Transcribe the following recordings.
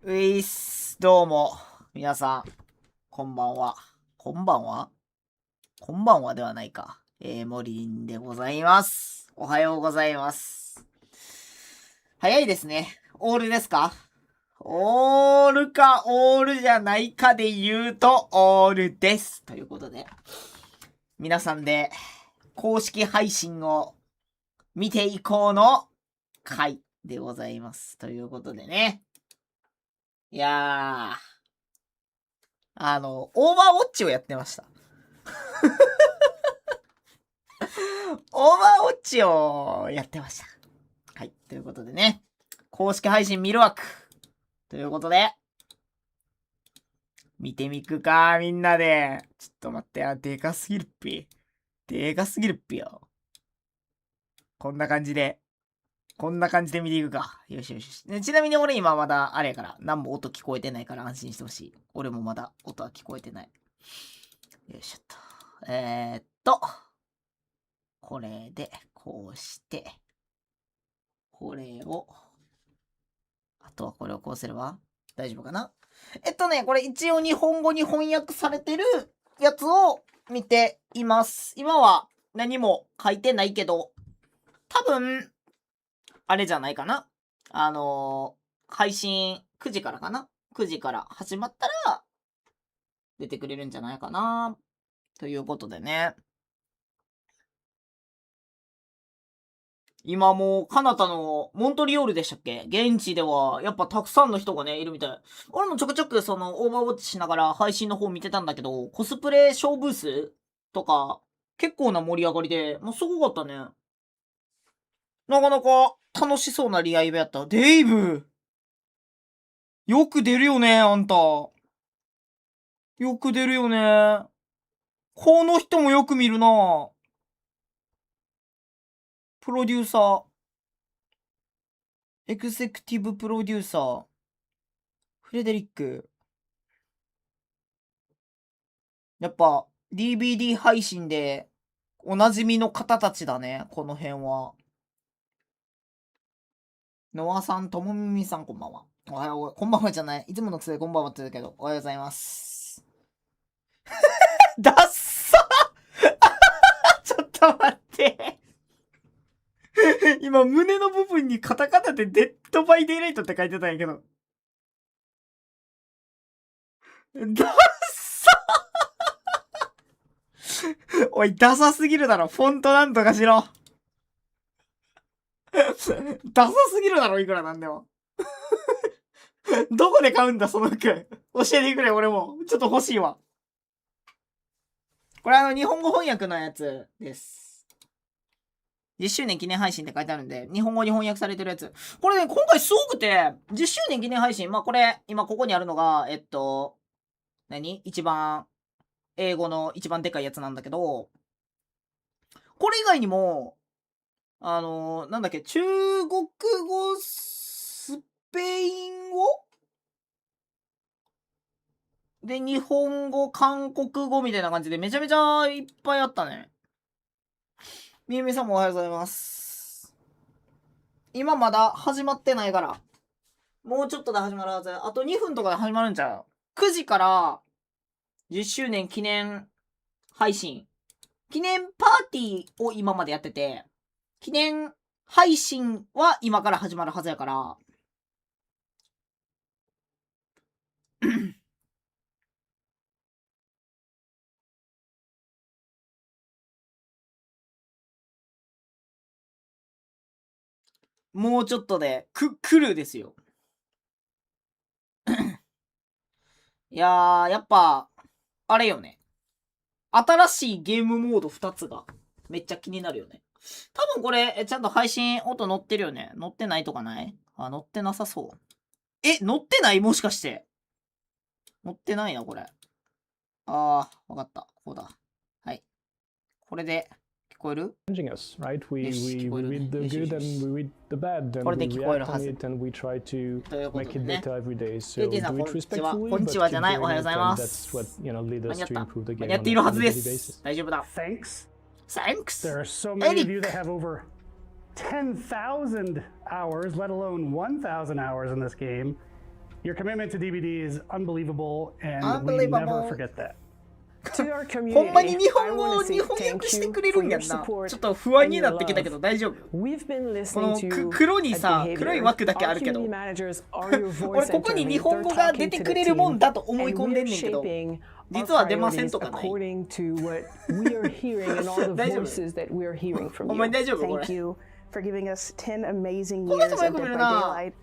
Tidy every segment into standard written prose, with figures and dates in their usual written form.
ういっす、どうも。皆さん、こんばんは。こんばんはではないか。モリンでございます。おはようございます。早いですね。オールですか？オールかオールじゃないかで言うと、オールです。ということで、皆さんで公式配信を見ていこうの回でございます。ということでね。いやオーバーウォッチをやってました。オーバーウォッチをやってました。はい。ということでね。公式配信見る枠。ということで。見てみくか、みんなで。ちょっと待ってよ。でかすぎるっぴ。よ。こんな感じで見ていくか。よしよし。ちなみに俺今まだあれやから、何も音聞こえてないから安心してほしい。俺もまだ音は聞こえてない。よいしょっと。これで、こうして、これを、あとはこれをこうすれば大丈夫かな？これ一応日本語に翻訳されてるやつを見ています。今は何も書いてないけど、多分、あれじゃないかな。配信9時からかな。9時から始まったら、出てくれるんじゃないかな。ということでね。今もう、カナダのモントリオールでしたっけ？現地では、やっぱたくさんの人がね、いるみたい。俺もちょくちょくその、オーバーウォッチしながら配信の方見てたんだけど、コスプレショーブースとか、結構な盛り上がりで、もうすごかったね。なかなか楽しそうなリアイブやった。デイブ！よく出るよね、あんた。よく出るよね。この人もよく見るな。プロデューサー。エグゼクティブプロデューサー。フレデリック。やっぱ DVD 配信でおなじみの方たちだね、この辺は。ノアさん、ともみみさん、こんばんは。おはよう、こんばんはじゃない。いつものくせでこんばんはって言うけど、おはようございます。ダッサちょっと待って今、胸の部分にカタカナでデッドバイデイライトって書いてたんやけど。ダッサおい、ダサすぎるだろ。フォントなんとかしろ。ダサすぎるだろ、いくらなんでも。どこで買うんだ、その服。教えてくれ、俺も。ちょっと欲しいわ。これ日本語翻訳のやつです。10周年記念配信って書いてあるんで、日本語に翻訳されてるやつ。これね、今回すごくて、10周年記念配信、まあこれ、今ここにあるのが、一番、英語の一番でかいやつなんだけど、これ以外にも、なんだっけ、中国語、スペイン語で、日本語、韓国語みたいな感じでめちゃめちゃいっぱいあったね。みゆみさんもおはようございます。今まだ始まってないから。もうちょっとで始まるはず。あと2分とかで始まるんちゃう？ 9 時から10周年記念配信。記念パーティーを今までやってて、記念配信は今から始まるはずやから、もうちょっとで来るですよ。いやー、やっぱ、あれよね。新しいゲームモード2つがめっちゃ気になるよね。多分これ、ちゃんと配信音乗ってるよね。乗ってないとかない？乗ってなさそう。乗ってない？もしかして。乗ってないな、これ。わかった。こうだ。はい。これで、聞こえる？ right? We read the good and we read the bad and we react on it and we try to make it better every day. So do it respectfully, but keep doing it, and that's what leads us to improve the game on a daily basis. 大丈夫だ。Thanks. Thanks. There are so many of you that have over 10,000 hours, let alone 1,000 hours in this game. Your commitment to DVD is unbelievable, and we Unbelievable. never forget that. To our ほんまに community, 日 I 本語 want を to say 日本 thank 訳して you くれる for んや your んな。 support ちょっと不安 and に your なってきたけ love. ど大丈夫？ We've been こ listening の to 黒に at さ、 behavior. 黒い枠だけあ Our るけど、 community managers are your 俺 voice ここに center. 日本語 They're が出 talking て to く the れるもん team, だと思い and 込んで we're んねんけど、 shaping our 実は出ません priorities とかない。 according to what we are hearing and all the 大丈夫？ voices that we're hearing from ほんま you. に大丈夫？これ。 Thank you for giving us 10 amazing この years 人 of もよく見 Dead る by な。 Daylight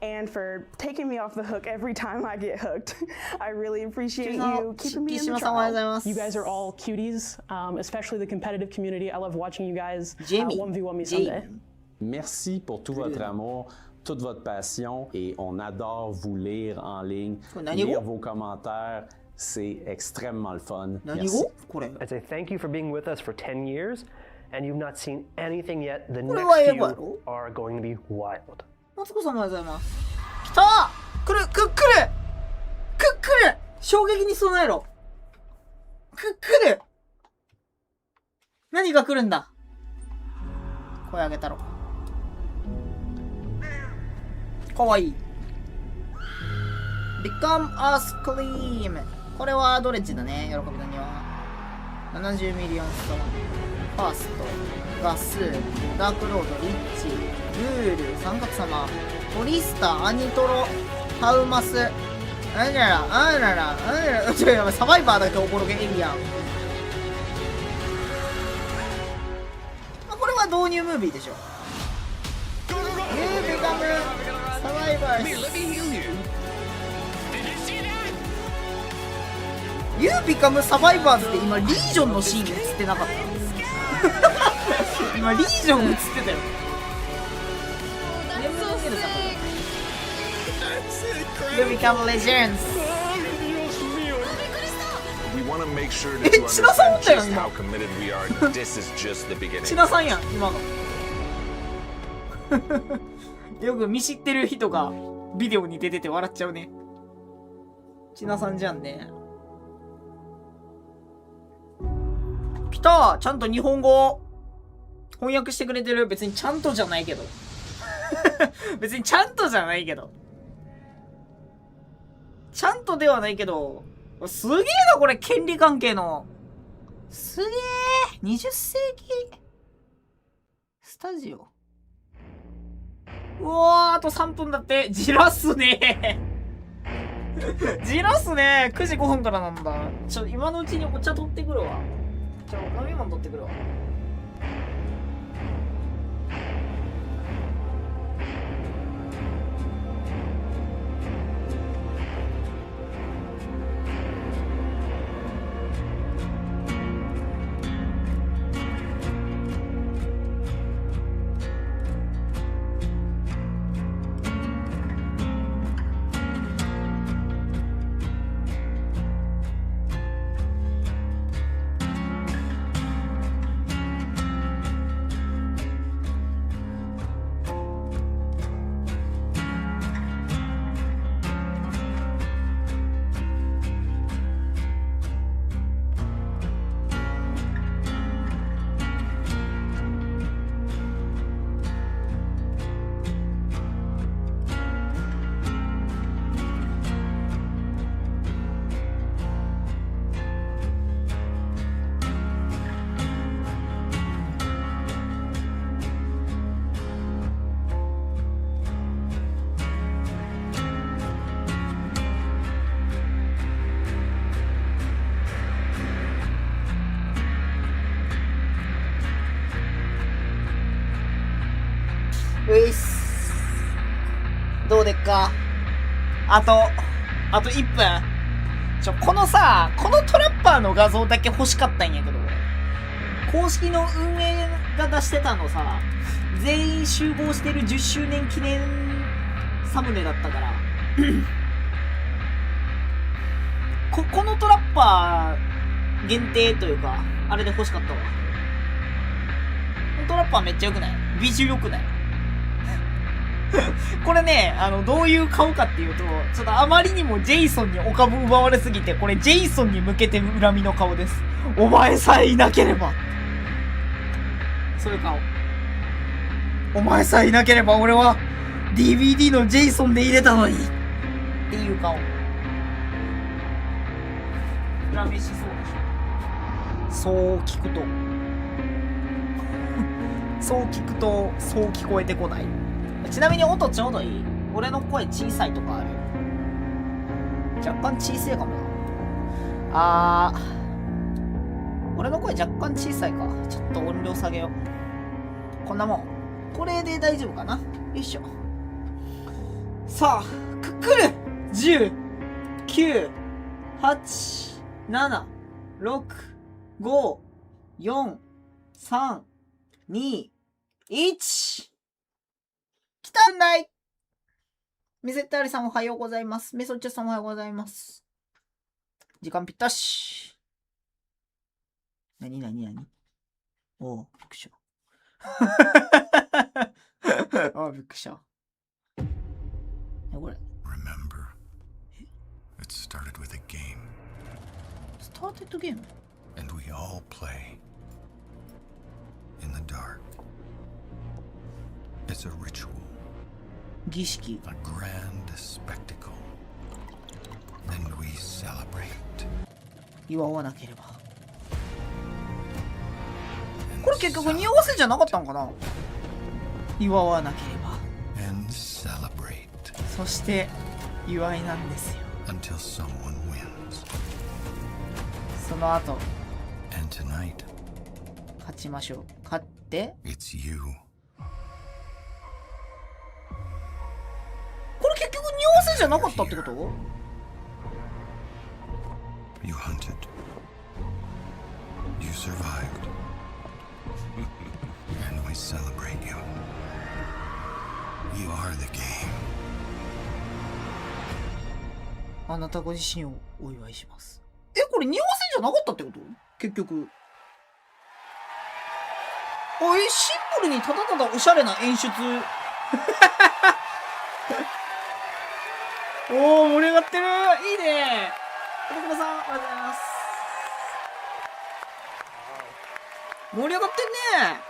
and for taking me off the hook every time I get hooked. I really appreciate you keeping me in 岸 the 島さんおはようござい trial. ます。 You guys are all cuties, especially the competitive community. I love watching you guys Jamie. one v one me Jamie. someday. Merci pour tout votre amour, toute votre passion et on adore vous lire en ligne, lire vos commentaires. C'est extrêmement le fun. 何 Merci. 語？これ。 I'd say thank you for being with us for 10 years, and you've not seen anything yet. The これ next は英 few 語やろ？ are going to be wild. マツコさんおはようございます。来たー！来る来る来る衝撃に備えろ来る何が来るんだ声上げたろ。かわいい。Become a Scream。これはドレッジだね。喜びの庭。70ミリオンストーン。ファースト。ガス。ダークロード。リッチ。ルール。三角様。トリスタ。アニトロ。ハウマス。あらら、あらら、あらら。ちょ、やばい、サバイバーだけおぼろげエリアン。これは導入ムービーでしょ。Become You Become Survivors って今リージョンのシーン映ってなかった今リージョン映ってたよ。You Become Legends We want to make sure that you understand just how committed we are. This is just the beginning. 千田さんやん今のよく見知ってる人がビデオに出てて笑っちゃうね。千田さんじゃんね。来た！ちゃんと日本語翻訳してくれてる。別にちゃんとじゃないけど別にちゃんとじゃないけどちゃんとではないけど、すげえなこれ。権利関係のすげえ20世紀スタジオ。うわー、あと3分だって。じらすねじらすね。9時5分からなんだ。今のうちにお茶取ってくるわ。飲み物取ってくるわ。ういっす。どうでっか。あと1分。このさ、このトラッパーの画像だけ欲しかったんやけど、公式の運営が出してたのさ、全員集合してる10周年記念サムネだったからこのトラッパー限定というか、あれで欲しかったわ。このトラッパーめっちゃ良くない？ビジュ良くない？これね、どういう顔かっていうと、ちょっとあまりにもジェイソンにお株奪われすぎて、これジェイソンに向けて恨みの顔です。お前さえいなければ。そういう顔。お前さえいなければ俺は DVD のジェイソンで入れたのに。っていう顔。裏飯そうでしょ。そう聞くと。そう聞くと、そう聞こえてこない。ちなみに音ちょうどいい。俺の声小さいとかある。若干小さいかもな。俺の声若干小さいか。ちょっと音量下げよう。こんなもん。これで大丈夫かな。よいしょ。さあ、くくる !10、9、8、7、6、5、4、3、2、1。来たんだい。メセッターリさんおはようございます。メソッチョさんおはようございます。時間ぴったし。なにおう、びっくりした。あ、びっくりした。これ。Remember, it started with a game. Started the game? And we all play in the dark. It's a ritual. 儀式。 A grand spectacle. And we celebrate. 祝わなければ。これ結局匂わせじゃなかったんかな。祝わなければ。And celebrate. そして祝いなんですよ。 Until someone wins. その後。 And tonight. 勝ちましょう。勝って。 It's you. これ結局匂わせじゃなかったってこと？ You hunted. You survived. And we celebrate you. You are the game. あなたご自身をお祝いします。これ匂わせじゃなかったってこと？結局。シンプルにただただおしゃれな演出。おー、盛り上がってる。いいね。小倉さん、ありがとうございます。盛り上がってんね。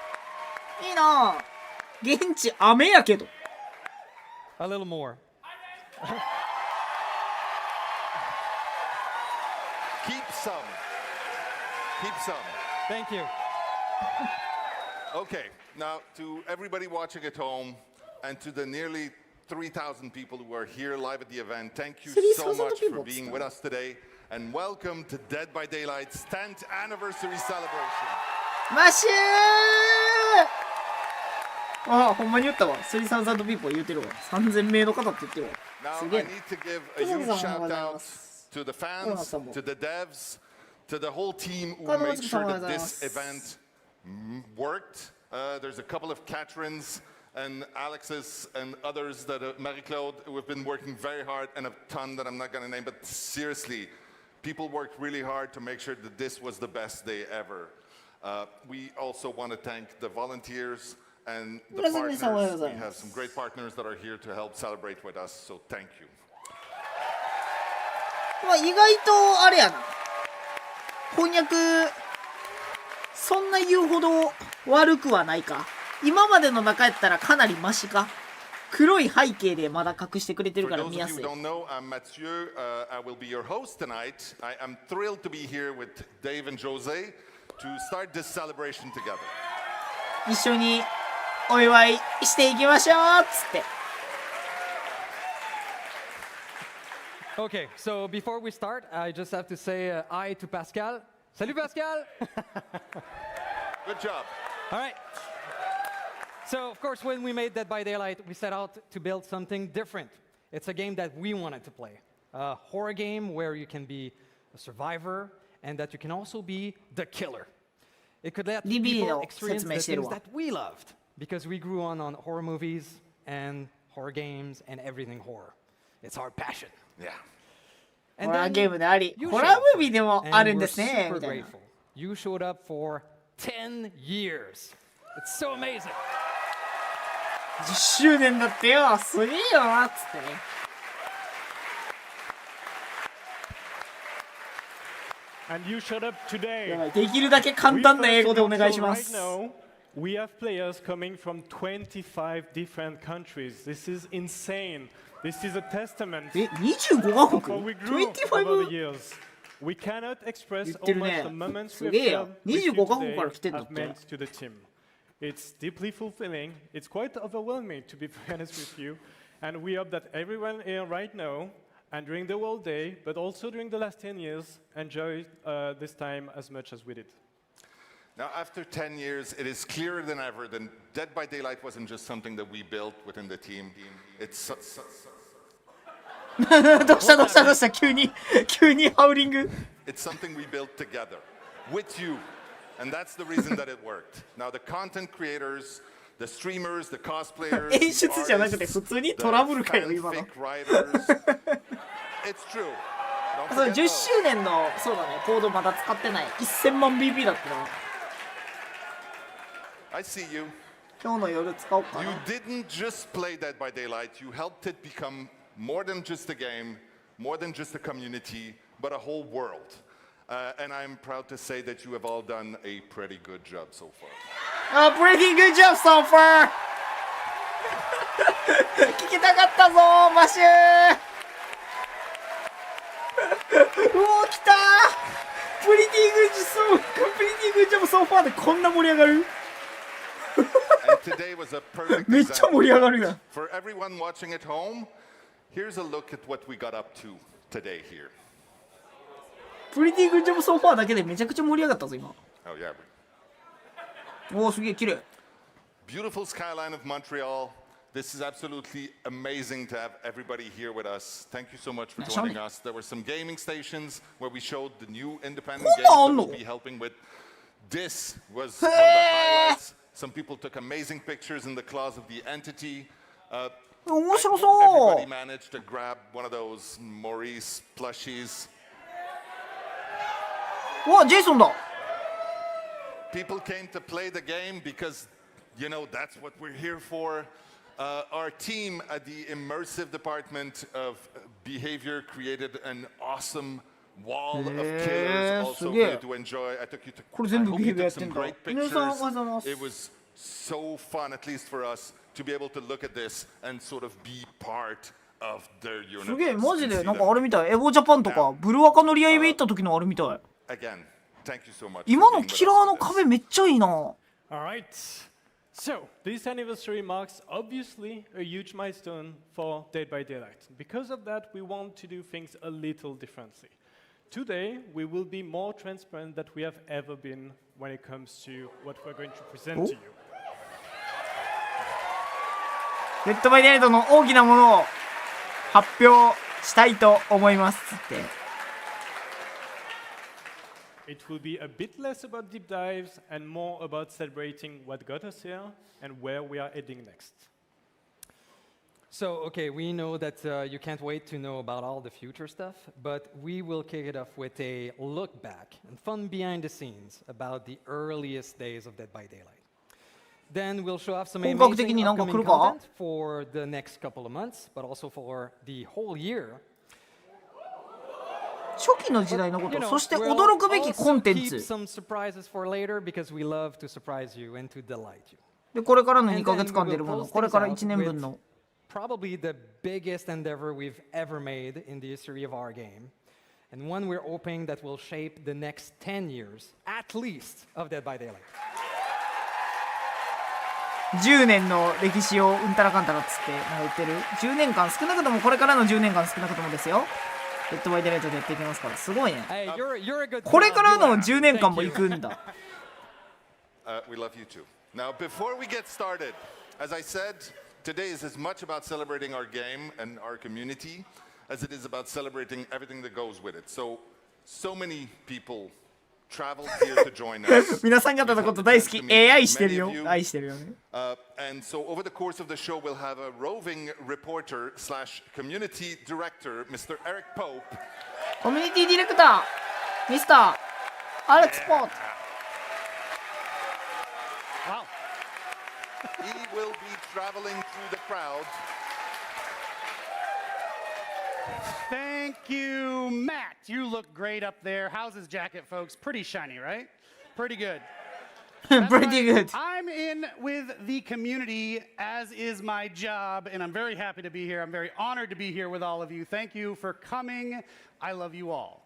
いいな。現地雨やけど。A little more. Keep some. Keep some. Thank you. Okay, now to everybody watching at home and to the nearly 3,000 people who are here live at the event, thank you so much for being with us today and welcome to Dead by Daylight's 10th anniversary celebration. マシュー。あ、ほんまに言ったわ。3,000 people 言うてるわ。3000名の方って言ってるわ。 Now I need to give a huge shout out to the fans, to the devs, to the whole team who made sure that this event worked. There's a couple of Catrins and Alexes and others that Marie-Claude who have been working very hard, and a ton that I'm not going to name, but seriously, people worked really hard to make sure that this was the best day ever. We also want to thank the volunteers and the partners. We have some great partners that are here to help celebrate with us, so thank you. まあ意外とあれやな。翻訳そんな言うほど悪くはないか。今までの中やったらかなりマシか。黒い背景でまだ隠してくれてるから見やすい。 For those of you who don't know, I'm Mathieu. I will be your host tonight. I am thrilled to be here with Dave and Jose to start this celebration together. 一緒にお祝いしていきましょうっつって。 Okay, so before we start, I just have to say hi to Pascal. Salut Pascal! Good job. All right. So, of course, when we made Dead by Daylight, we set out to build something different. It's a game that we wanted to play. A horror game where you can be a survivor and that you can also be the killer. It could let people experience the things that we loved because we grew on horror movies and horror games and everything horror. It's our passion. Yeah. ホラーゲームであり、ホラームービーでもあるんですね。みたいな。 You showed up for 10 years. It's so amazing. 10周年だってよ。すげえよなっつってね。And you showed up today. やばい、できるだけ簡単な英語でお願いします。We have players coming from 25 different countries. This is insane. This is a testament 25カ of 国 how we grew over the 25? years. We cannot express 言っ how てる much ね the moments す we げえ have や shared with you 25カ国 today から来てんだっ have て meant to the team. It's deeply fulfilling. It's quite overwhelming, to be very honest with you. And we hope that everyone here right now, and during the whole day, but also during the last 10 years, enjoy this time as much as we did. Now, after 10 years, it is clearer than ever that Dead by Daylight wasn't just something that we built within the team. It's どうした急にハウリング It's something we built together with you. And that's the reason that it worked. Now, the content creators, the streamers, the cosplayers, 演出じゃなくて the 普通に artists, トラブル the かよ今の fanfic writers. It's true. Don't そう forget 10 those. 周年のそうだねコードまだ使ってない1000万 BP だったな I see you. 今日の夜使おうか You な didn't just play Dead by Daylight. You helped it become more than just a game, more than just a community, but a whole world. And I'm proud to say that you have all done a pretty good job so far. Pretty good job so far 聞きたかったぞマシューうお来たープリティグッジョブソファーでこんな盛り上がる And today was a perfect めっちゃ盛り上がるやん For everyone watching at home, here's a look at what we got up to today here. プリティグッジョブソファーだけでめちゃくちゃ盛り上がったぞ今 Oh, yeah. おおすげえ綺麗 Beautiful skyline of Montreal. This is absolutely amazing to have everybody here with us. Thank you so much for joining us. There were some gaming stations where we showed the new independent games that we'll be helping with. This was one of the highlights. Some people took amazing pictures in the claws of the entity. I 面白 hope そう everybody managed to grab one of those Maurice plushies. うわジェイソンだ People came to play the game because, you know, that's what we're here for. Our team at the immersive department of behavior created an awesome wall of killers also for you to enjoy. I took you to. これ全部 I hope you behavior took やってん some だ great 皆さんおはようございま pictures. す It was so fun, at least for us, to be able to look at this and sort of be part of their すげえ universe. マジ and で see なんか them. あれみたいエボジャパンとかブルワカのリアイベ行った時のあれみたい Again, thank you so much. 今 for の being with キラ us ーの for this. 壁めっちゃいいな All right. So, this anniversary marks obviously a huge milestone for Dead by Daylight. Because of that, we want to do things a little differently. Today, we will be more transparent than we have ever been when it comes to what we're going to present to you. デッドバイデイライトの大きなものを発表したいと思いますって It will be a bit less about deep dives and more about celebrating what got us here and where we are heading next. So, okay, we know that you can't wait to know about all the future stuff, but we will kick it off with a look back and fun behind the scenes about the earliest days of Dead by Daylight. Then we'll show off some 本格的 amazing になんか来 upcoming るか content for the next couple of months, but also for the whole year. 初期の時代のこ You と know, そして we'll 驚くべきコン also テン keep ツ some surprises for later because we love to surprise you and to delight you. でこれからの2 And ヶ then 月間 we 出る will もの close これ things から out 1年分 with の probably the biggest endeavor we've ever made in the history of our game, and one we're hoping that will shape the next 10 years, at least, of Dead by Daylight. 10年の歴史をうんたらかんたらっつってなんか言ってる10年間少なくともこれからの10年間少なくともですよデッドバイデイライトでやっていきますからすごいね Hey, you're a good これからの you are. 10年間も Thank 行 you. くんだ We love you too. Now, before we get started, as I said, today is as much about celebrating our game and our community as it is about celebrating everything that goes with it. So many people traveled here to join us. 皆さん方のこと大好き AI してるよ愛してるよね And so over the course of the show, we'll have a roving reporter slash community director, Mr. Eric Pope. コミュニティディレクターミスターアレックス・ポート Wow. He will be traveling through the crowd. Thank you, Matt. You look great up there. How's his jacket, folks? Pretty shiny, right? Pretty good. Pretty good. I'm in with the community, as is my job, and I'm very happy to be here. I'm very honored to be here with all of you. Thank you for coming. I love you all.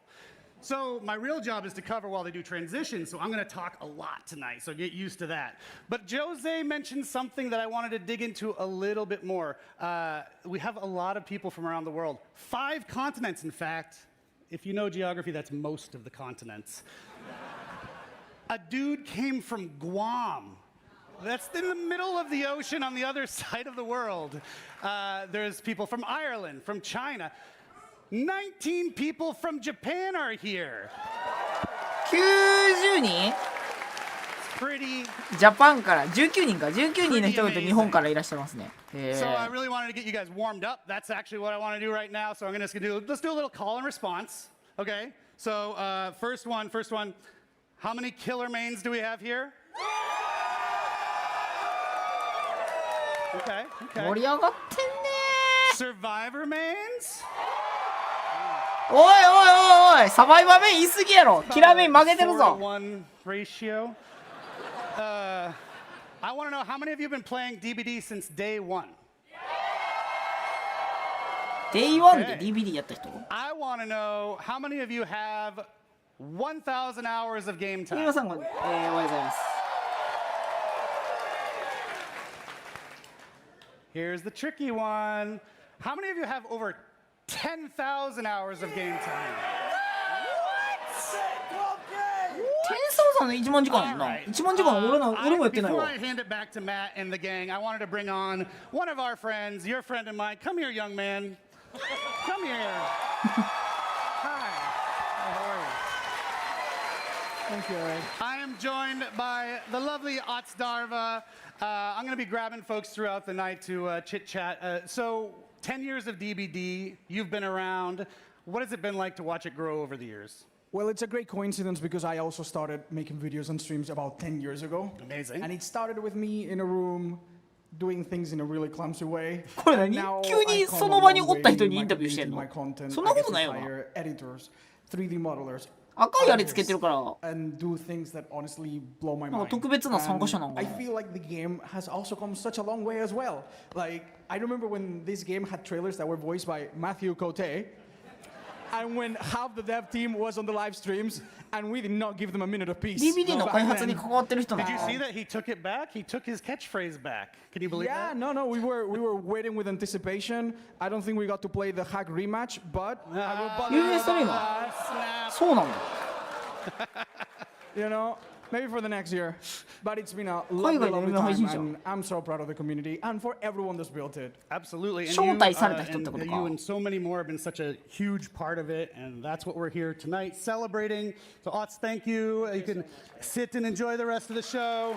So my real job is to cover while they do transition, so I'm going to talk a lot tonight, so get used to that. But Jose mentioned something that I wanted to dig into a little bit more. We have a lot of people from around the world. 5 continents, in fact. If you know geography, that's most of the continents. A dude came from Guam. That's in the middle of the ocean on the other side of the world. There's people from Ireland, from China. 19 people from Japan are here. 90人 Pretty. ジャパンから19人か。19人の人が日本からいらっしゃいますね。So I really wanted to get you guys warmed up. That's actually what I want to do right now. So I'm going to let's do a little call and response. Okay. So first one. How many killer mains do we have here? Okay. 盛り上がってんね Survivor mains? おいおいおいおいサバイバーメイン言い過ぎやろキラーメイン負けてるぞ 4-to-1 ratio. I want to know how many of you have been playing DBD since day one? Day 1で DVD やった人 I want to know how many of you have 1,000 hours of game 皆 time? さんおはようございます Here's the tricky one. How many of you have over 10,000 hours of game time? 天才さんの1万時間やんな Alright. 1万時間俺もやってない Before わ I hand it back to Matt and the gang, I wanted to bring on one of our friends, your friend and mine. Come here, young man. Come here. Hi. How are you? Thank you, Eric. I am joined by the lovely Otsdarva. I'm going to be grabbing folks throughout the night to chit-chat. So, 10 years of DBD, you've been around. What has it been like to watch it grow over the years? Well, it's a great coincidence because I also started making videos and streams about 10 years ago. Amazing. And it started with me in a room doing things in a really clumsy way. これ何 Now 急に I come その場に a お long った人 way にインタビューしてん in の my content. そんな I こと get な to いわ hire editors, 3D modelers, 赤いあれつけてるから and do things that honestly blow my なんか mind. 特別な参加者なんか I な feel like the game has also come such a long way as well. Like, I remember when this game had trailers that were voiced by Matthew Cote, and when half the dev team was on the live streams, and we did not give them a minute of peace. DVD の開発に関わってる人な Did の you see that he took it back? He took his catchphrase back. Can you believe Yeah, that? no, we were waiting with anticipation. I don't think we got to play the hack rematch, but I will bother you 有名ストリーマ about ーそうなんだ that, you know, maybe for the next year. But it's been a 海 lovely, 外の有 lovely 名な配信 time, 者 and I'm so proud of the community and for everyone that's built it. Absolutely. And 招待された人ってことか。 you and so many more have been such a huge part of it, and that's what we're here tonight celebrating. So, Otts, thank you. You can sit and enjoy the rest of the show.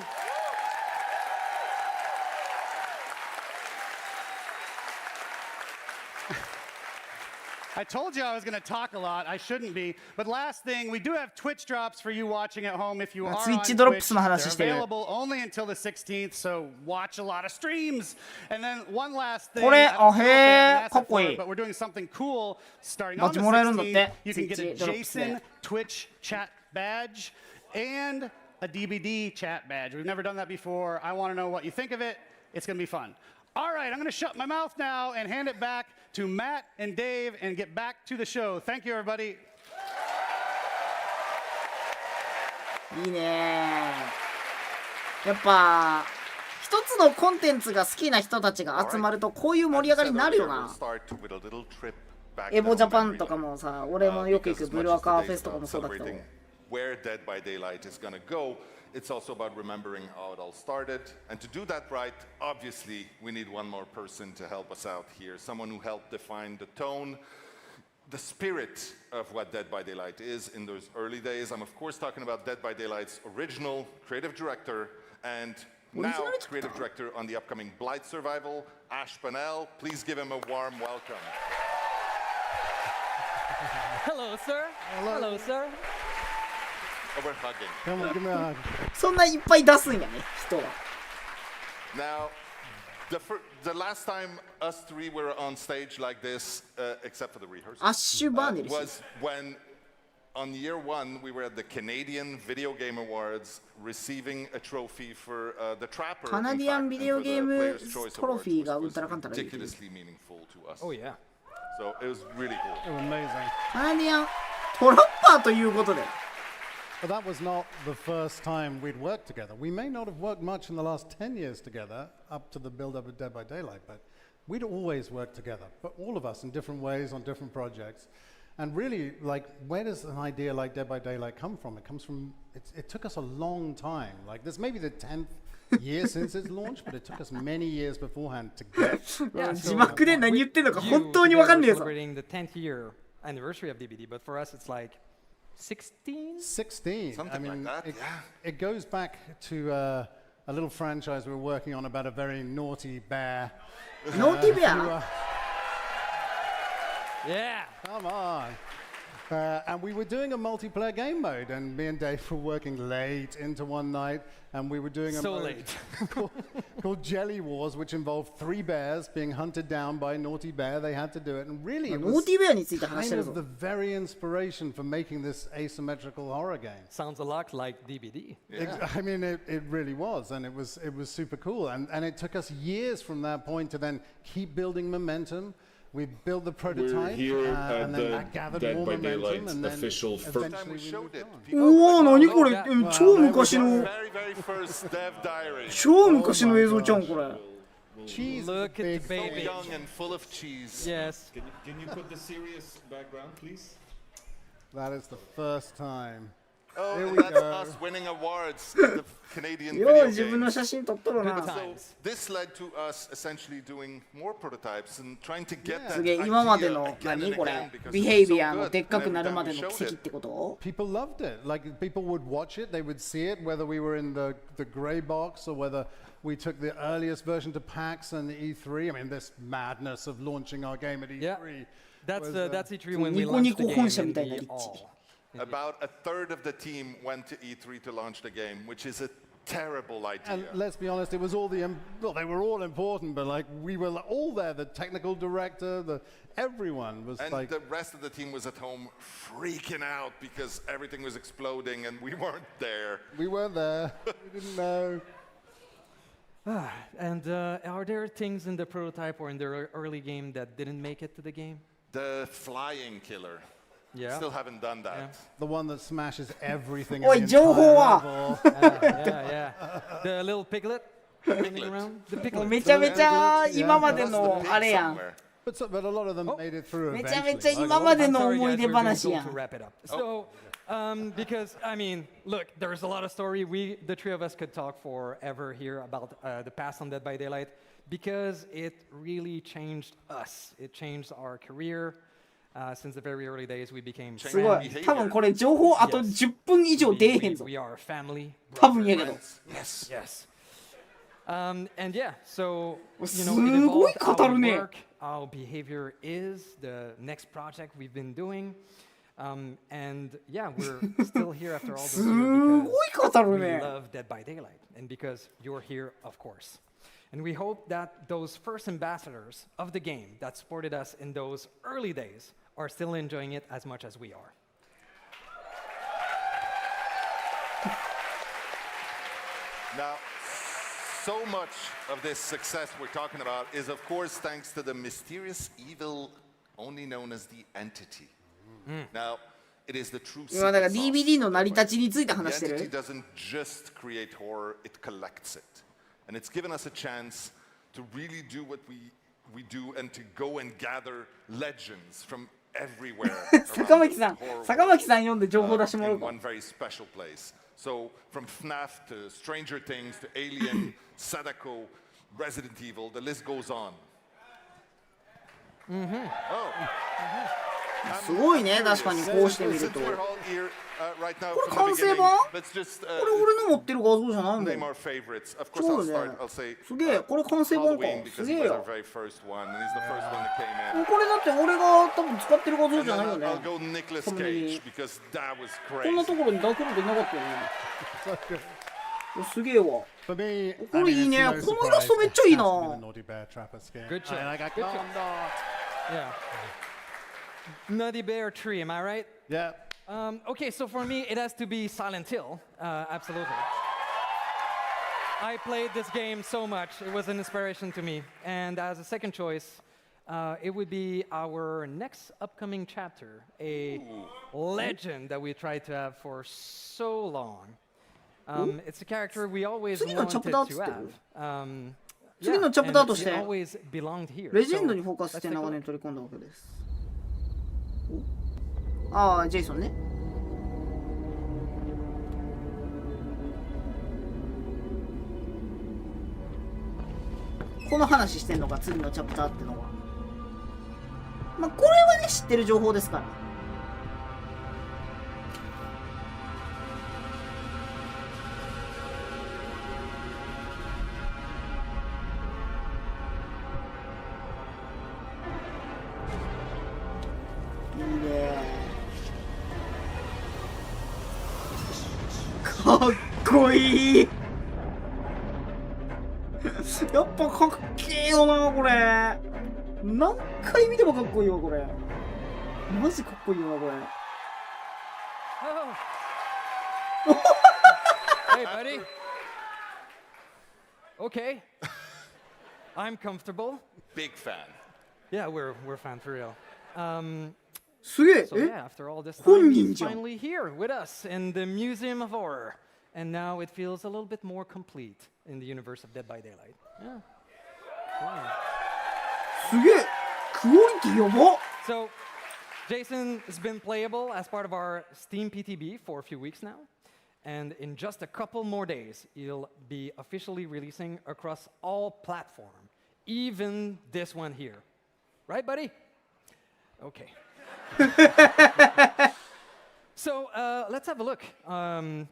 I told you I was going to talk a lot. I shouldn't be. But last thing, we do have Twitch drops for you watching at home if you are on Twitch Twitch. dropsの話してる。 They're available only until the 16th, so watch a lot of streams. And then one last thing. これ I don't know if they have an へー asset かっこ for い it, い But we're doing something cool starting バ on ッジ the もらえるんだって 16th. You can get a Twitch ドロップスで Jason Twitch chat badge and a DBD chat badge. We've never done that before. I want to know what you think of it. It's going to be fun. All right, I'm going to shut my mouth now and hand it back to Matt and Dave and get back to the show. Thank you, everybody. いいねやっぱ一つのコンテンツが好きな人たちが集まるとこういう盛り上がりになるよなエボジャパンとかもさ俺もよく行くブルアカーフェスとかもそうだけど Where Dead by Daylight is going to go. It's also about remembering how it all started. And to do that right, obviously, we need one more person to help us out here. Someone who helped define the tone, the spirit of what Dead by Daylight is in those early days. I'm, of course, talking about Dead by Daylight's original creative director and now creative director on the upcoming Blight Survival, Ash Pannell. Please give him a warm welcome. Hello, sir. Hello, sir. Oh, we're hugging. Come on, give me a hug. そんないっぱい出すんやね人は Now, the last time us three were on stage like this, except for the rehearsal, アッシュ・バーネル氏 was when on year one, we were at the Canadian Video Game Awards receiving a trophy for the Trapper. カナディアンビデオゲーム Players' Choice トロフィーが Awards, うん which たら was かんたら出てる。 ridiculously meaningful to us. Oh yeah. So it was really cool. Amazing. カナディアントラッパーということで。 But that was not the first time we'd worked together. We may not have worked much in the last 10 years together, up to the build-up of Dead by Daylight, but we'd always worked together, but all of us in different ways on different projects. And really, like, where does an idea like Dead by Daylight come from? It comes from, it took us a long time. Like, this may be the 10th year since its launch, but it took us many years beforehand to get. 字幕で何言ってんのか本当にわかんねえぞ。 Celebrating the 10th year anniversary of DBD, but for us it's like 16? 16. Something I mean, like that, it, yeah. it goes back to a little franchise we were working on about a very naughty bear. Naughty bear? Yeah. Come on. And we were doing a multiplayer game mode, and me and Dave were working late into one night, and we were doing a So mode late. called Jelly Wars, which involved 3 bears being hunted down by Naughty Bear. They had to do it, and really it ノー was ティベアについて話して kind る of ぞ。 the very inspiration for making this asymmetrical horror game. Sounds a lot like DBD. I mean, it really was, and it was super cool. And it took us years from that point to then keep building momentum. We built the prototype, and then that gathered more momentum, and then official eventually we showed moved it. on. うわー、何これ、超昔の、 Very, very first dev diary. 超昔の映像じゃん、これ。 Cheese Look at the big So baby. young and full of cheese. Yes. Can you put the serious background, please? That is the first time. Oh, Here and we that's go. us winning awards at the Canadian よう video 自分の games. 写真撮っとるな。 Good So times. this led to us essentially doing more prototypes and trying to get that すげえ、 idea 今までの again and 何これ again because ビ it ヘイ was ビ so アの good. でっかく And な every る time まで we の showed 奇跡っ it, てこと People loved it. Like people would watch it, they would see it, whether we were in the gray box or whether we took the earliest version to PAX and E3. I mean, this madness of launching our game at E3. Yeah. That's was, that's E3 when we Nico launched the Nico game本社 in みたいな the 立地。 all. about a third of the team went to E3 to launch the game, which is a terrible idea. And let's be honest, it was all well, they were all important, but like we were all there. The technical director, everyone was And like. the rest of the team was at home freaking out because everything was exploding and we weren't there. We weren't there. We didn't know. And are there things in the prototype or in the early game that didn't make it to the game? The flying killer. Yeah. Still haven't done that. Yeah. The one that smashes everything. Oi, in the Joe entire Hoa. level. Yeah. The little piglet running around. The もう piglet. めちゃめちゃ今まで That's the の pig あれやん。 somewhere. But a lot of them made it through めちゃめ eventually. ちゃ Like, 今まで I'm の sorry, 思い guys, 出 we're going 話 to やん。 wrap it up. So, because I mean, look, there's a lot of story. The 3 of us, could talk forever here about the past on Dead by Daylight because it really changed us. It changed our career. Since the very early days, we became すごい。 Behavior. 多分これ情報あと10分以上出えへんぞ。 We are a family. 多分やけど。 Yes. Yes. And yeah, so you す know, it ごい evolved 語 our るね。 work, our behavior is the next project we've been doing. And yeah, we're still here after all this す year ごい語 because る we ね。 love Dead by Daylight and because you're here, of course. And we hope that those first ambassadors of the game that supported us in those early days are still enjoying it as much as we are. Now, so much of this success we're talking about is, of course, thanks to the mysterious evil only known as the entity. Now, it is the true 今だから secret sauce. DVD の成り立ちについて The 話して entity る。 doesn't just create horror, it collects it. And it's given us a chance to really do what we do and to go and gather legends from everywhere. 坂巻さん around the horror 坂巻さん読んで情報出してもらお in うか。 one very special place. So from FNAF to Stranger Things to Alien, Sadako, Resident Evil, the list goes on. Oh. すごいね、確かにこうしてみる Since と。 we're all here right now これ from 完 the 成 beginning, 版？ let's just これ俺の持ってる画像じゃないもん。 name our favorites. Of course, そ I'll うね start. I'll say すげえ、これ完成版か Halloween。す because げ it え was よ our。very first one, and he's the first one that came in. これだって俺が多分使ってる画像 And じゃ then ないよね。 I'll go Nicolas Cage because that was こんな crazy. ところにダクルでなかったよね。すげえわ。 For me, I これ mean, いい it's ね。 no このイラス surprise トめっちゃいい it な。 has to be the Naughty Bear Trapper skin. Good job. I Good job. can't not. Yeah. Nutty Bear Tree, am I right? Yeah. Okay, so for me, it has to be Silent Hill, absolutely. I played this game so much, it was an inspiration to me. And as a second choice, it would be our next upcoming chapter, a legend that we tried to have for so long. It's a character we always wanted to have. 次のチャプターとして、 always belonged here. レジェンドにフォーカスして長年取り込んだわけです。ああ、ジェイソンね。この話してんのが次のチャプターってのは。まあ、これはね、知ってる情報ですから。いいね。かっこいい。やっぱかっけえよな、これ。何回見てもかっこいいわ、これ。マジかっこいいよな、これ。Hey, buddy. Okay. I'm comfortable. Big fan. Yeah, we're fans for real. すげえ。 So yeah, after all this 本 time, 人 he's じゃん。 finally here with us in the Museum of Horror. And now it feels a little bit more complete in the universe of Dead by Daylight. Yeah. Wow. すげえ。クオリティやば。 So, Jason has been playable as part of our Steam PTB for a few weeks now. And in just a couple more days, he'll be officially releasing across all platforms, even this one here. Right, buddy? Okay. So let's have a look on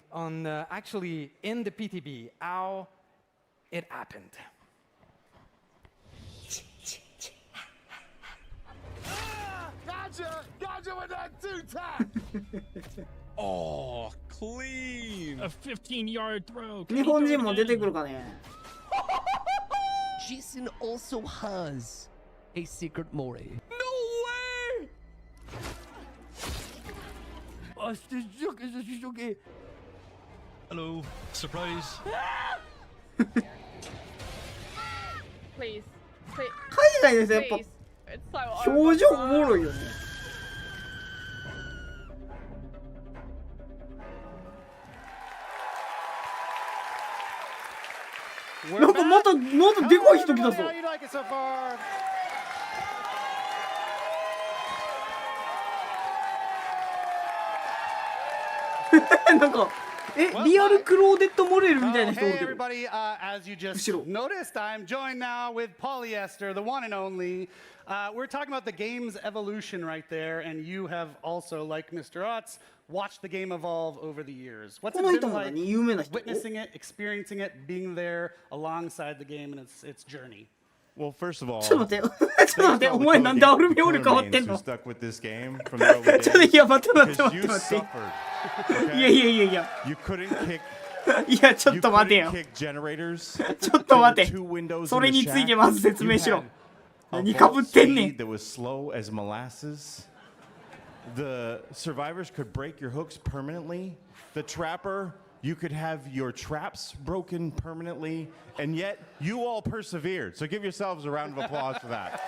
actually in the PTB how it happened. Gotcha with that two-tap! Oh, clean! A 15-yard throw. 日本人も出てくるかね。 Jason also has a secret Mori. No way! Hello, surprise. Please. Please. 海外ですよ、やっ Please. It's so ぱ。表情おもろいよね。なんかまたでかい人来たぞ。 How you like it so far? なんか、リアルクローデット・モレルみたいな人おる Hey けど。 everybody, as you just noticed, I'm joined now with Polyester, the one and only. We're talking about the game's evolution right there, and you have also, like Mr. Otz, watched the game evolve over the years. What's この it 人 been も like 何有名な人。 witnessing it, experiencing it, being there alongside the game and its journey? Well, first of all, ちょっと待って、ちょっと待って、お前なんでアルミオール変わってんの？ stuck with this game from the early ちょっといや待って待って because 待っ you て待って。 suffered. いやいやいやいや。 You couldn't kick. いやちょっと待て You よ。 couldn't kick generators. ちょっと待て Two windows それ in the について shack. まず説明し You ろ had。何かぶってんね speed ん。 that was slow as molasses. The survivors could break your hooks permanently. The trapper, you could have your traps broken permanently, and yet you all persevered. So give yourselves a round of applause for that.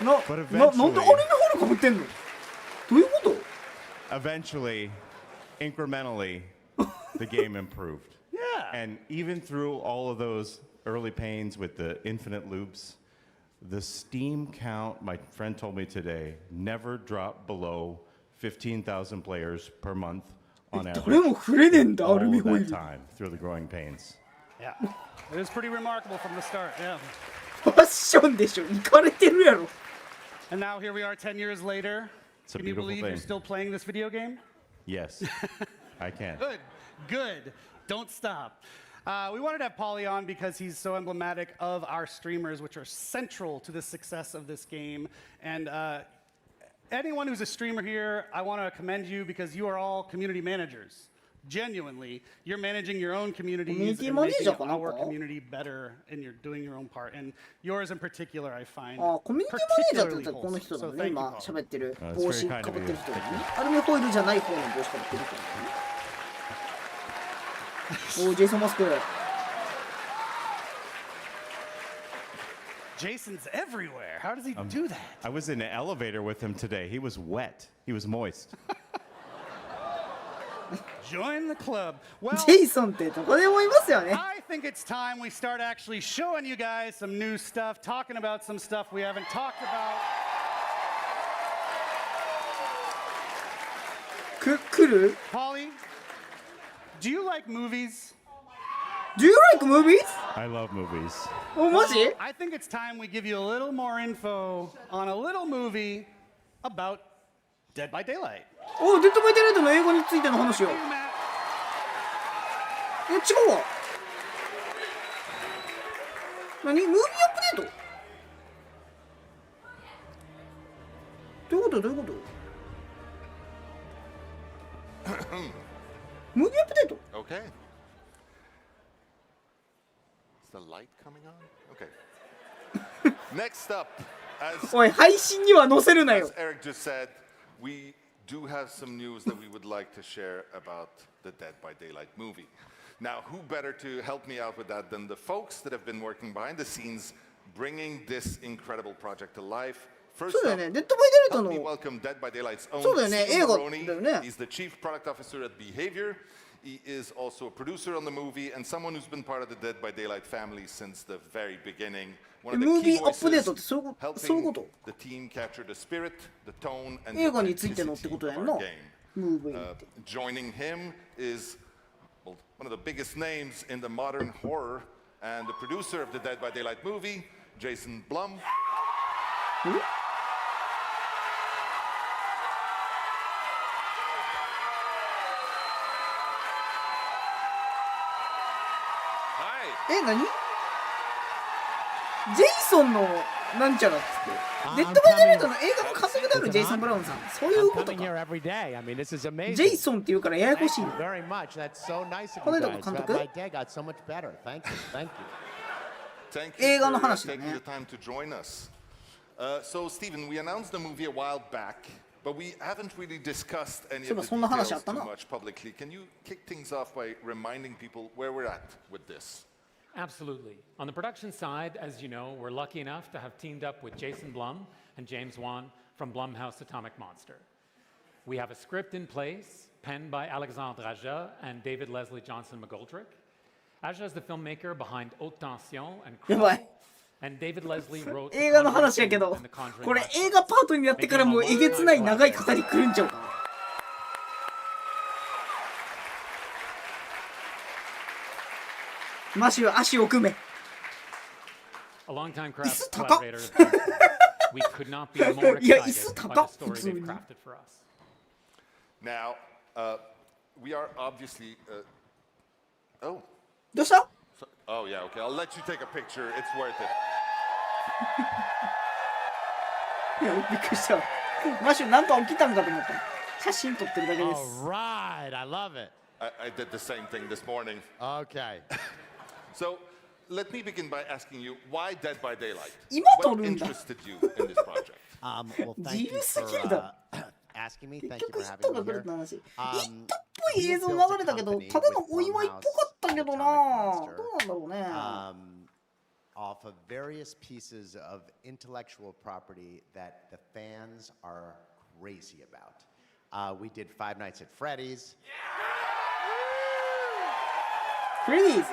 なんでアルミホールかぶってんの？どういうこと？ Eventually, incrementally, the game improved. Yeah. And even through all of those early pains with the infinite loops, the Steam count, my friend told me today, never dropped below 15,000 players per month on average. 誰も触れねえんだ、ア All ルミ of ホイ that ル。 time through the growing pains. Yeah. It was pretty remarkable from the start, yeah. ファッションでしょ、イカれてるやろ。 And now here we are 10 years later. It's a Can you beautiful believe you're thing. still playing this video game? Yes, I can. Good, good. Don't stop. We wanted to have Polly on because he's so emblematic of our streamers, which are central to the success of this game. And anyone who's a streamer here, I want to commend you because you are all community managers. genuinely, you're managing your own communities Community and making manager かなんか our community better, and you're doing your own part. And yours in particular, I find あ、コミュニティマネージャーって言 particularly ったらこの wholesome. 人だ So ね。 thank you, 今 Paul. 喋ってる That's 帽 very 子 kind か of ぶってる you. 人だね。アルミホイルじゃない方の帽子かぶってる人だね。おー、ジェイソン・マスク。Jason's everywhere. How does he do that? I was in an elevator with him today. He was wet. He was moist. Join the club. Well, ジェイソンってどこでもいますよね。 I think it's time we start actually showing you guys some new stuff, talking about some stuff we haven't talked about. 来る Polly, do you like movies? Do you like movies? I love movies. お、マジ I think it's time we give you a little more info on a little movie about Dead by Daylight. お、デッドバイデイライトの英語についての話よ。 Hey, Matt. え、違うわ。何？ムービーアップデート？どういうことどういうこと？ムービーアップデート？ Okay. Is the light coming on? Okay. Next up, as おい、配信には載せるなよ。 as Eric just said, we do have some news that we would like to share about the Dead by Daylight movie. Now, who better to help me out with that than the folks that have been working behind the scenes, bringing this incredible project to life? First そうだよ up, ね。デッドバイデイライト help me の welcome Dead by Daylight's own そうだよね。 Steve 映画 Maroney. だよね。 He's the chief product officer at Behavior. He is also a producer on the movie and someone who's been part of the Dead by Daylight family since the very beginning. One of the key ムービーアップデートっ voices てそういうことそういうこ helping と the team capture the spirit, the tone, and 映 the 画についてのってこと authenticity や of んな our game. ムービーって Joining him is well, one of the biggest names in the modern horror and the producer of the Dead by Daylight movie, Jason Blum. Hi. え、何？ジェイソンのなんちゃらっつって。デッドバイデイライトの映画の監督であるジェイソン・ブラウンさん。そういうことか。 Coming here every day. I mean, this is amazing. ジェイソンって言うからややこしい Thank な。 you very much. That's so nice of この you 人の guys. 監督？ My day got so much better. Thank you. Thank you. Thank 映 you 画の for 話だ taking ね。 the time to join us. So, Stephen, we announced the movie a while back, but we haven't really discussed any そういえ of ば the そんな話あ details った too な。 much publicly. Can you kick things off by reminding people where we're at with this? Absolutely. On the production side, as you know, we're lucky enough to have teamed up with Jason Blum and James Wan from Blumhouse Atomic Monster. We have a script in place, penned by Alexandre Aja and David Leslie Johnson McGoldrick. Aja is the filmmaker behind Haute Tension and やば Crawl, い。 and David Leslie wrote 映画の The 話や Conjuring け 2ど and The Conjuring これ Master, 映画パートになってからもうえげつない長い語り来るんちゃうかな。マシュー足を組め。 A longtime 椅子高っ。 collaborator. We could not be more いや、椅子 excited 高 by っ the 普 story 通 they've に。 crafted for us. Now, we are obviously. Oh. どうした？ Oh, yeah, okay. I'll let you take a picture. It's worth it. いや、びっくりした。マシューなんか起きたんかと思った。写真撮ってるだけで All す。 right. I love it. I did the same thing this morning. Okay. So, let me begin by asking you, why Dead by Daylight? 今 What 撮るんだ。 interested you in this project? Well, thank you 自由す for ぎるだろ。 asking me. 結 Thank you 局 for ヒット having が me 来るっ here. て話。ヒットっぽい映像流れたけど、ただのお祝いっぽかったけどな。どうなんだろうね。 Off of various pieces of intellectual property that the fans are crazy about. We did Five Nights at Freddy's. フレディーズ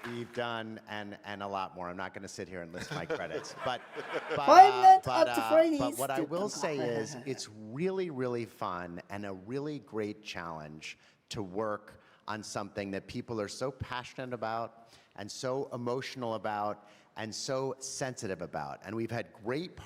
We've done and a lot more. I'm not going to sit here and list my credits, but Five Nights at Freddy's but what I will say is it's really fun and a really great challenge to work on something that people are so passionate about and so emotional about and so sensitive about. And we've had great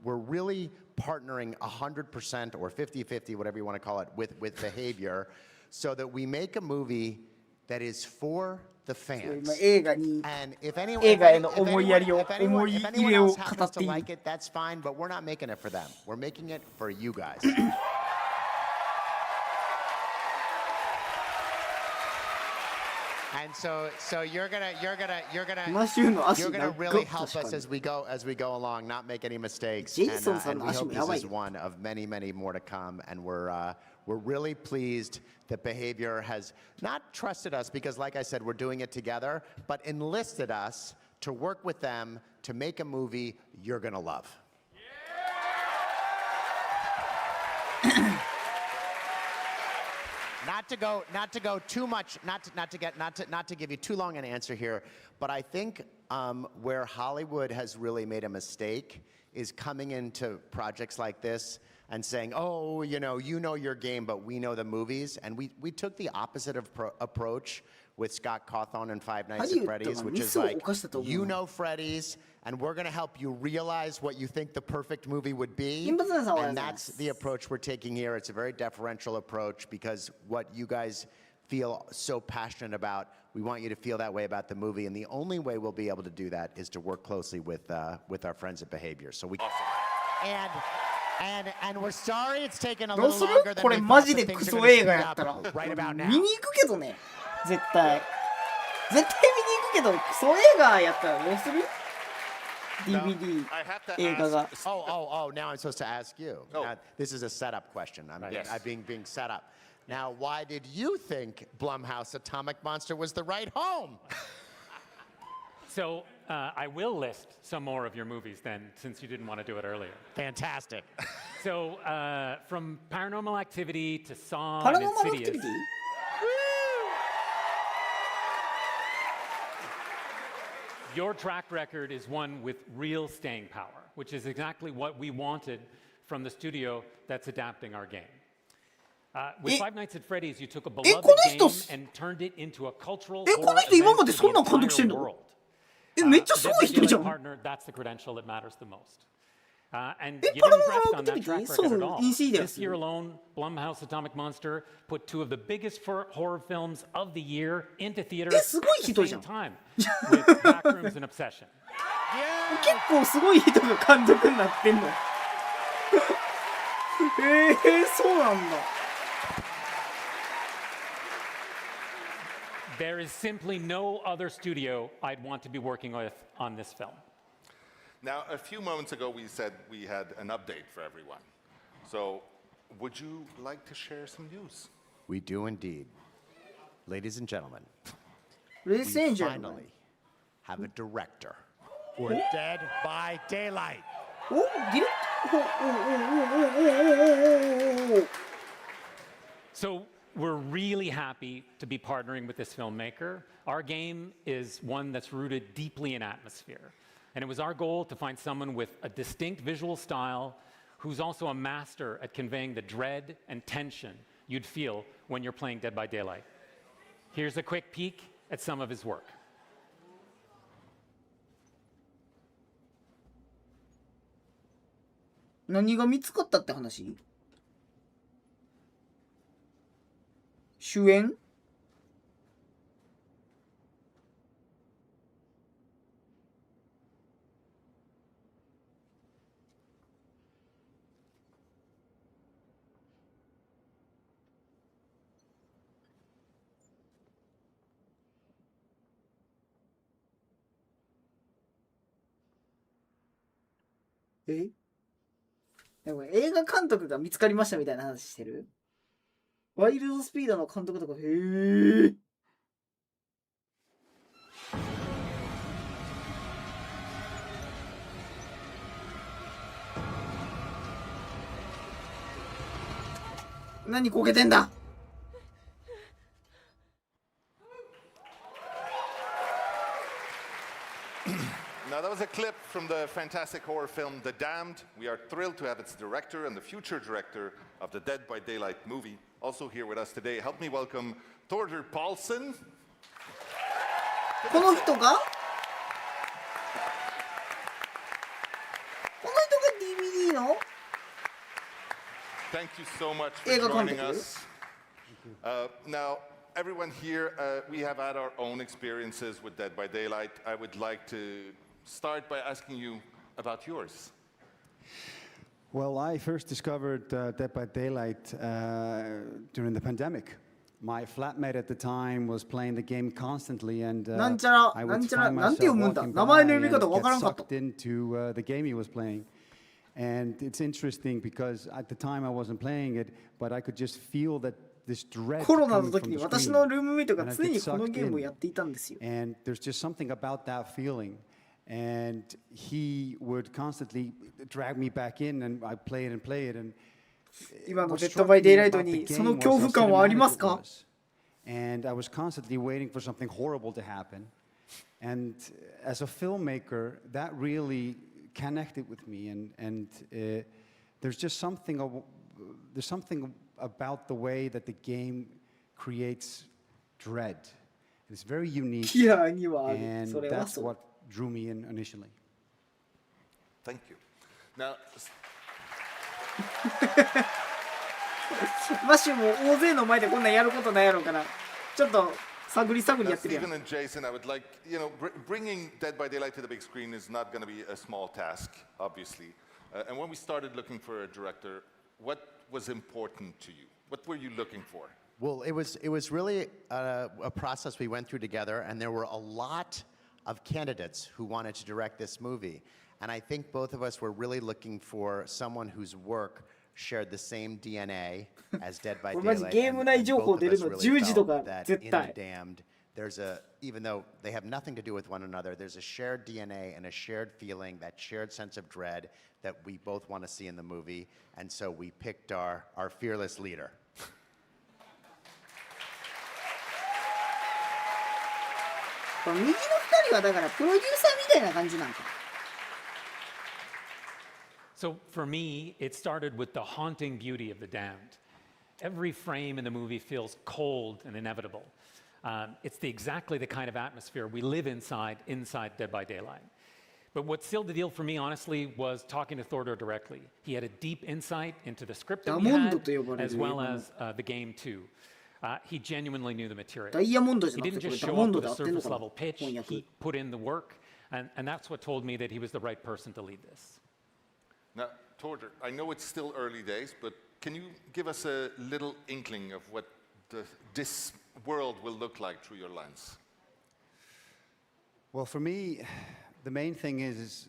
we're really partnering 100% or 50-50, whatever you want to call it, with Behavior, so that we make a movie that is for the fans. 今映画に And if anyone, 映画への思いやりを if anyone, 思い if 入 anyone れを else 語 happens って to いい like it, that's fine, but we're not making it for them. We're making it for you guys. And so you're gonna really help us as we go along, not make any mistakes. And we hope this is one of many, many more to come. And we're really pleased that Behavior has not trusted us because, like I said, we're doing it together, but enlisted us to work with them to make a movie you're gonna love. Not to go too much, not to give you too long an answer here, but I think where Hollywood has really made a mistake is coming into projects like this and saying, oh, you know your game, but we know the movies. And we took the opposite approach with Scott Cawthon and Five Nights at Freddy's, which is like, you know Freddy's, and we're gonna help you realize what you think the perfect movie would be. And that's the approach we're taking here. It's a very deferential approach because what you guys feel so passionate about, we want you to feel that way about the movie. And the only way we'll be able to do that is to work closely with our friends at Behavior. So we and we're sorry it's taken a little longer than we thought, but things are going to speed up right about now. 見に行くけどね。絶対見に行くけど、クソ映画やったらどうする？ DVD 映画が。Oh, now I'm supposed to ask you. Now, this is a setup question. I'm being set up. Now, why did you think Blumhouse Atomic Monster was the right home? So I will list some more of your movies then, since you didn't want to do it earlier. Fantastic. So from Paranormal Activity to Saw and Insidious. Your track record is one with real staying power, which is exactly what we wanted from the studio that's adapting our game. With Five Nights at Freddy's, you took a beloved game and turned it into a cultural horror event for the entire world. Partner, that's the credential that matters the most. And you didn't rest on that track record at all. This year alone, Blumhouse Atomic Monster put two of the biggest horror films of the year into theaters at the same time, with Backrooms and Obsession. 結構すごい人が監督になってんの。そうなんだ。There is simply no other studio I'd want to be working with on this film. Now, a few moments ago, we said we had an update for everyone. So, would you like to share some news? We do indeed. Ladies and gentlemen, we finally have a director for Dead by Daylight. So, we're really happy to be partnering with this filmmaker. Our game is one that's rooted deeply in atmosphere. And it was our goal to find someone with a distinct visual style who's also a master at conveying the dread and tension you'd feel when you're playing Dead by Daylight. Here's a quick peek at some of his work. Whatが見つかったって話？主演？でも映画監督が見つかりましたみたいな話してる？ワイルドスピードの監督とか、何こけてんだ。Now, that was a clip from the fantastic horror film The Damned. We are thrilled to have its director and the future director of the Dead by Daylight movie also here with us today. Help me welcome Thorder Paulson. この人が DVD の Thank you so much for joining us. Now, everyone here, we have had our own experiences with Dead by Daylight. I would like to start by asking you about yours. Well, I first discovered Dead by Daylight during the pandemic. my flatmate at the time was playing the game constantly, andなんちゃら I な would んちゃら find なんて読 myself むんだ walking 名前 by の読み and 方わからん get かった sucked into the game he was playing. And it's interesting because at the time I wasn't playing it, but I could just feel that this dread コロナの coming 時 from に the 私 screen. のルームメイトが And I 常 get にこの sucked ゲームを in. やっていたんですよ。 And there's just something about that feeling. And he would constantly drag me back in, and I play it and play it. And 今の what デッド struck バイ me デイライト about the にその game 恐 was 怖 how 感はありま cinematic す it か？ was. And I was constantly waiting for something horrible to happen. And as a filmmaker, that really connected with me. And there's just something about the way that the game creates dread. It's very unique. キラーにはある。 And それは that's そう。 what drew me in initially. Thank you. Now, マッシュも大勢の前でこんなんやることないやろうから、ちょっと探り探り now やってるやん。 Stephen and Jason, I would like, bringing Dead by Daylight to the big screen is not going to be a small task, obviously. And when we started looking for a director, what was important to you? What were you looking for? Well, it was really a process we went through together, and there were a lot of candidates who wanted to direct this movie. And I think both of us were really looking for someone whose work shared the same DNA as Dead by これマジ Daylight. ゲーム内情報 both 出 of る us の really 10時とか felt that 絶 in 対。 The Damned, even though they have nothing to do with one another, there's a shared DNA and a shared feeling, that shared sense of dread that we both want to see in the movie. And so we picked our fearless leader. この右の2人はだからプロデューサーみたいな感じなんか。 So for me, it started with the haunting beauty of The Damned. Every frame in the movie feels cold and inevitable. It's exactly the kind of atmosphere we live inside Dead by Daylight. But what sealed the deal for me, honestly, was talking to Thordor directly. He had a deep insight into the script that we had, as well as the game too. He genuinely knew the material. He didn't just show up with a surface level pitch. He put in the work, and that's what told me that he was the right person to lead this. Now, Thordor, I know it's still early days, but can you give us a little inkling of what this world will look like through your lens? Well, for me, the main thing is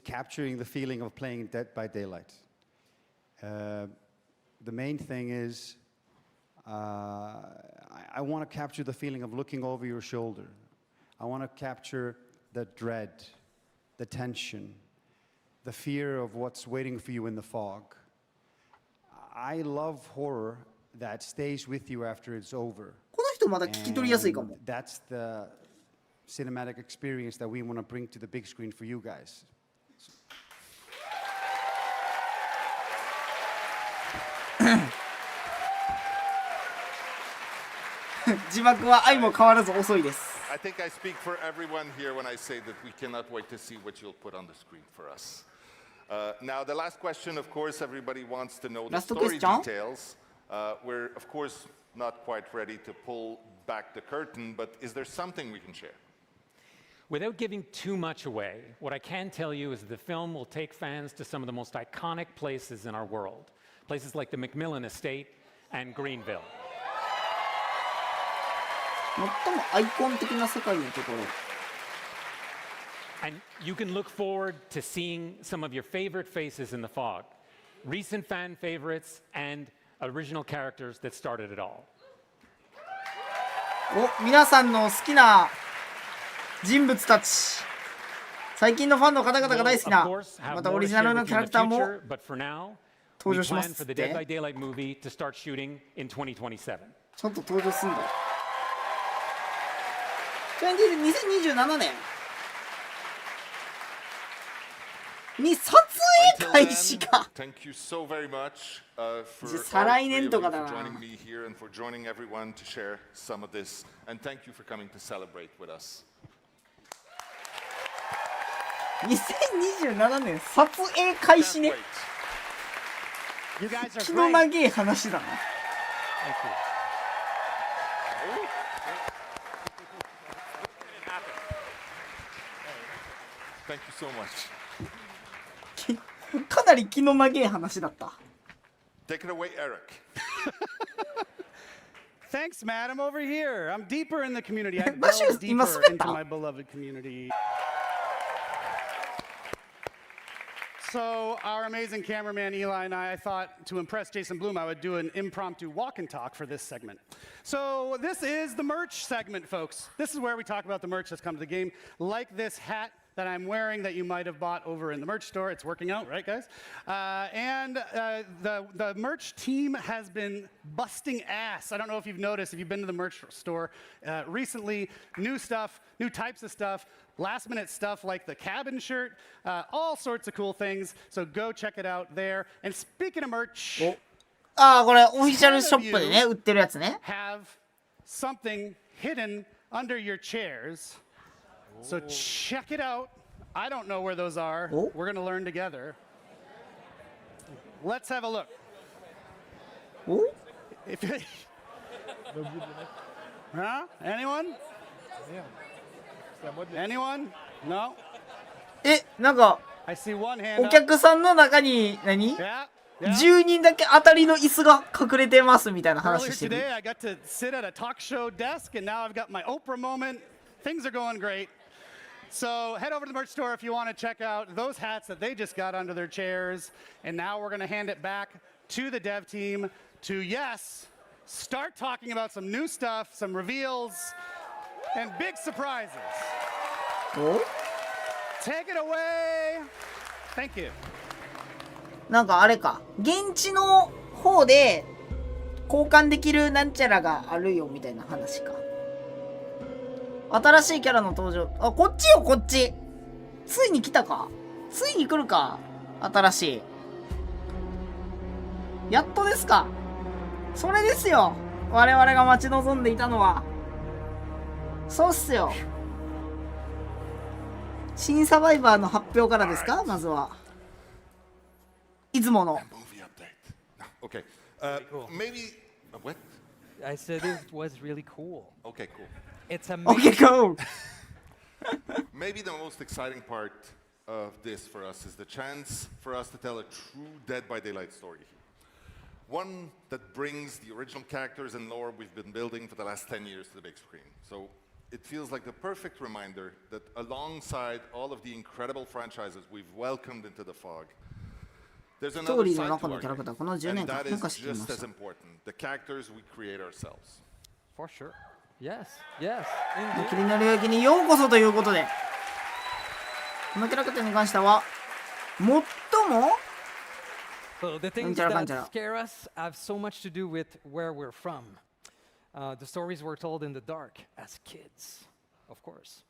capturing the feeling of playing Dead by Daylight. The main thing is I want to capture the feeling of looking over your shoulder. I want to capture the dread, the tension, the fear of what's waiting for you in the fog. I love horror that stays with you after it's over. この人まだ聞き取りやすいかも。 That's the cinematic experience that we want to bring to the big screen for you guys. 字幕は相も変わらず遅いです。 I think I speak for everyone here when I say that we cannot wait to see what you'll put on the screen for us. Now, the last question, of course, everybody wants to know the Last story question. details. We're, of course, not quite ready to pull back the curtain, but is there something we can share? Without giving too much away, what I can tell you is the film will take fans to some of the most iconic places in our world. Places like the Macmillan Estate and Greenville. 最もアイコン的な世界のところ。 And you can look forward to seeing some of your favorite faces in the fog, recent fan favorites, and original characters that started it all. お、皆さんの好きな人物たち。最近のファンの方々が大好きな、またオリジナルのキャラクターも登場しますって。ちゃんと登場すんだよ。2027年に撮影開始か。Thank you so very much for 再来年とかだな。 joining me here and for joining everyone to share some of this. And thank you for coming to celebrate with us. 2027年撮影開始ね。気の長い話だな。Thank you so much. かなり気の長い話だった。 Take it away, Eric. Thanks, Matt. I'm over here. I'm deeper in the community. I delve deeper into my beloved community. So our amazing cameraman Eli and I thought to impress Jason Bloom, I would do an impromptu walk and talk for this segment. So this is the merch segment, folks. This is where we talk about the merch that's come to the game, like this hat that I'm wearing that you might have bought over in the merch store. It's working out, right, guys? The merch team has been busting ass. I don't know if you've noticed, if you've been to the merch store recently, new stuff, new types of stuff, last-minute stuff like the cabin shirt, all sorts of cool things. So go check it out there. And speaking of merch, ああ、これオフィシャルショップでね、売ってるやつね。have something hidden under your chairs. So check it out. I don't know where those are. We're going to learn together. Let's have a look. If huh? Anyone? Anyone? No? なんか I see one hand お客さんの中に何 ?10 人だけ当たりの椅子が隠れてますみたいな話 Earlier してる。 today, I got to sit at a talk show desk, and now I've got my Oprah moment. Things are going great. So head over to the merch store if you want to check out those hats that they just got under their chairs. And now we're going to hand it back to the dev team to, yes, start talking about some new stuff, some reveals, and big surprises. Take it away. Thank you. なんかあれか、現地の方で交換できるなんちゃらがあるよみたいな話か。新しいキャラの登場。あ、こっちよ、こっち。ついに来たか。ついに来るか。新しい。やっとですか。それですよ。我々が待ち望んでいたのは。そうっすよ。新サバイバーの発表からですか、まずは。いつもの。Okay. Maybe what? I said it was really cool. Okay, cool. It's amazing. Okay, cool. Maybe the most exciting part of this for us is the chance for us to tell a true Dead by Daylight story. One that brings the original characters and lore we've been building for the last 10 years to the big screen. So it feels like the perfect reminder that alongside all of the incredible franchises we've welcomed into the fog, there's another side to our game, and that is just as important, the characters we create ourselves. For sure. Yes, yes. 霧の領域にようこそということで、このキャラクターに関しては最も So the things that scare us have so much to do with where we're from. The stories were told in the dark as kids, of course.